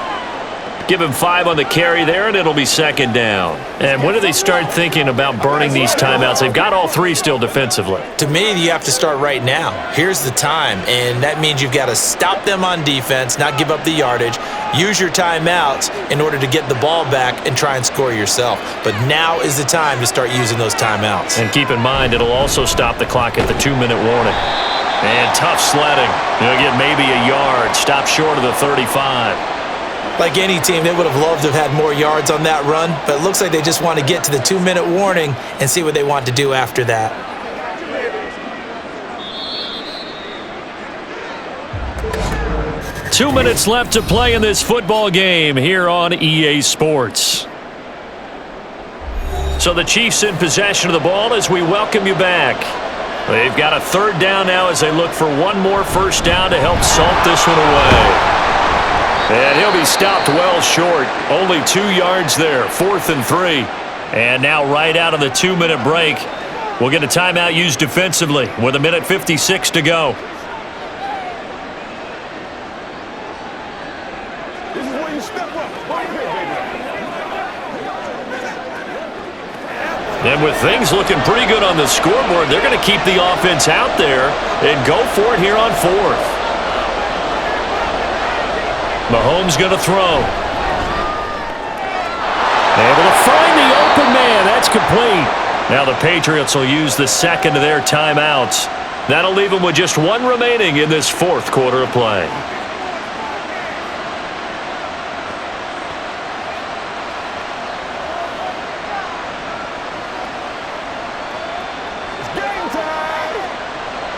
S4: Give him 5 on the carry there, and it'll be second down.
S2: And when do they start thinking about burning these timeouts? They've got all 3 still defensively.
S5: To me, you have to start right now. Here's the time, and that means you've got to stop them on defense, not give up the yardage, use your timeouts in order to get the ball back and try and score yourself. But now is the time to start using those timeouts.
S2: And keep in mind, it'll also stop the clock at the 2-minute warning.
S4: And tough sledding. He'll get maybe a yard. Stop short of the 35.
S5: Like any team, they would have loved to have had more yards on that run, but it looks like they just want to get to the 2-minute warning and see what they want to do after that.
S2: Two minutes left to play in this football game here on EA Sports.
S4: So the Chiefs in possession of the ball as we welcome you back. They've got a 3rd down now as they look for one more first down to help salt this one away. And he'll be stopped well short. Only 2 yards there. 4th and 3.
S2: And now right out of the 2-minute break, we'll get a timeout used defensively with 1:56 to go.
S7: This is where you step up. Right here, baby.
S4: And with things looking pretty good on the scoreboard, they're going to keep the offense out there and go for it here on 4th. Mahomes going to throw.
S2: Able to find the open man. That's complete.
S4: Now the Patriots will use the second of their timeouts. That'll leave them with just 1 remaining in this 4th quarter of play.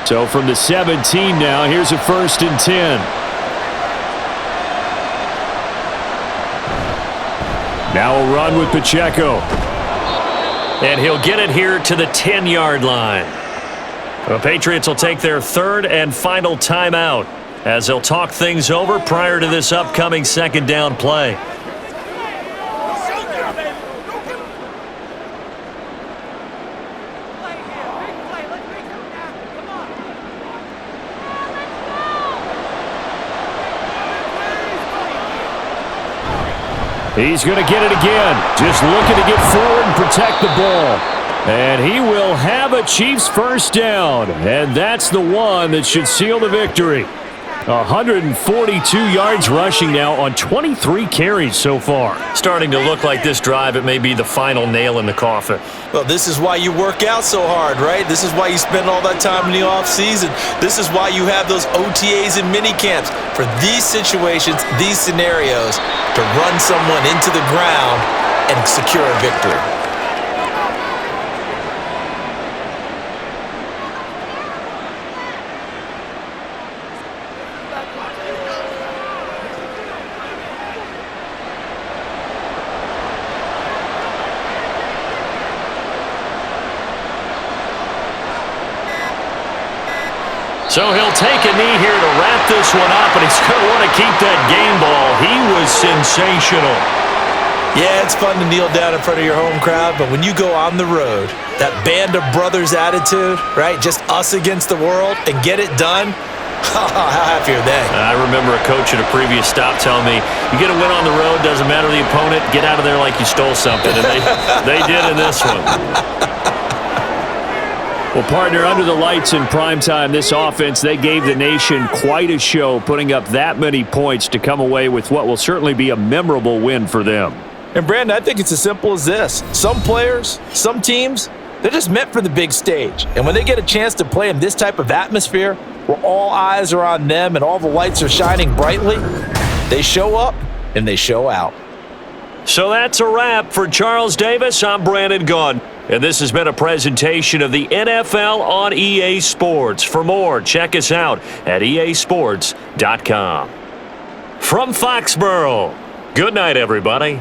S2: So from the 17 now, here's a 1st and 10. Now a run with Pacheco.
S4: And he'll get it here to the 10-yard line. The Patriots will take their 3rd and final timeout as they'll talk things over prior to this upcoming 2nd down play.
S2: He's going to get it again. Just looking to get forward and protect the ball. And he will have a Chiefs first down. And that's the one that should seal the victory. 142 yards rushing now on 23 carries so far.
S4: Starting to look like this drive, it may be the final nail in the coffin.
S5: Well, this is why you work out so hard, right? This is why you spend all that time in the offseason. This is why you have those OTAs and mini camps for these situations, these scenarios, to run someone into the ground and secure a victory.
S4: So he'll take a knee here to wrap this one up, and he's going to want to keep that game ball. He was sensational.
S5: Yeah, it's fun to kneel down in front of your home crowd, but when you go on the road, that band of brothers attitude, right? Just us against the world and get it done. How happy are they?
S4: I remember a coach at a previous stop telling me, you get a win on the road, doesn't matter the opponent, get out of there like you stole something. And they did in this one.
S2: Well, partner, under the lights in primetime, this offense, they gave the nation quite a show, putting up that many points to come away with what will certainly be a memorable win for them.
S5: And, Brandon, I think it's as simple as this. Some players, some teams, they're just meant for the big stage. And when they get a chance to play in this type of atmosphere, where all eyes are on them and all the lights are shining brightly, they show up and they show out.
S4: So that's a wrap for Charles Davis. I'm Brandon Gunn. And this has been a presentation of the NFL on EA Sports. For more, check us out at easports.com. From Foxborough, good night, everybody.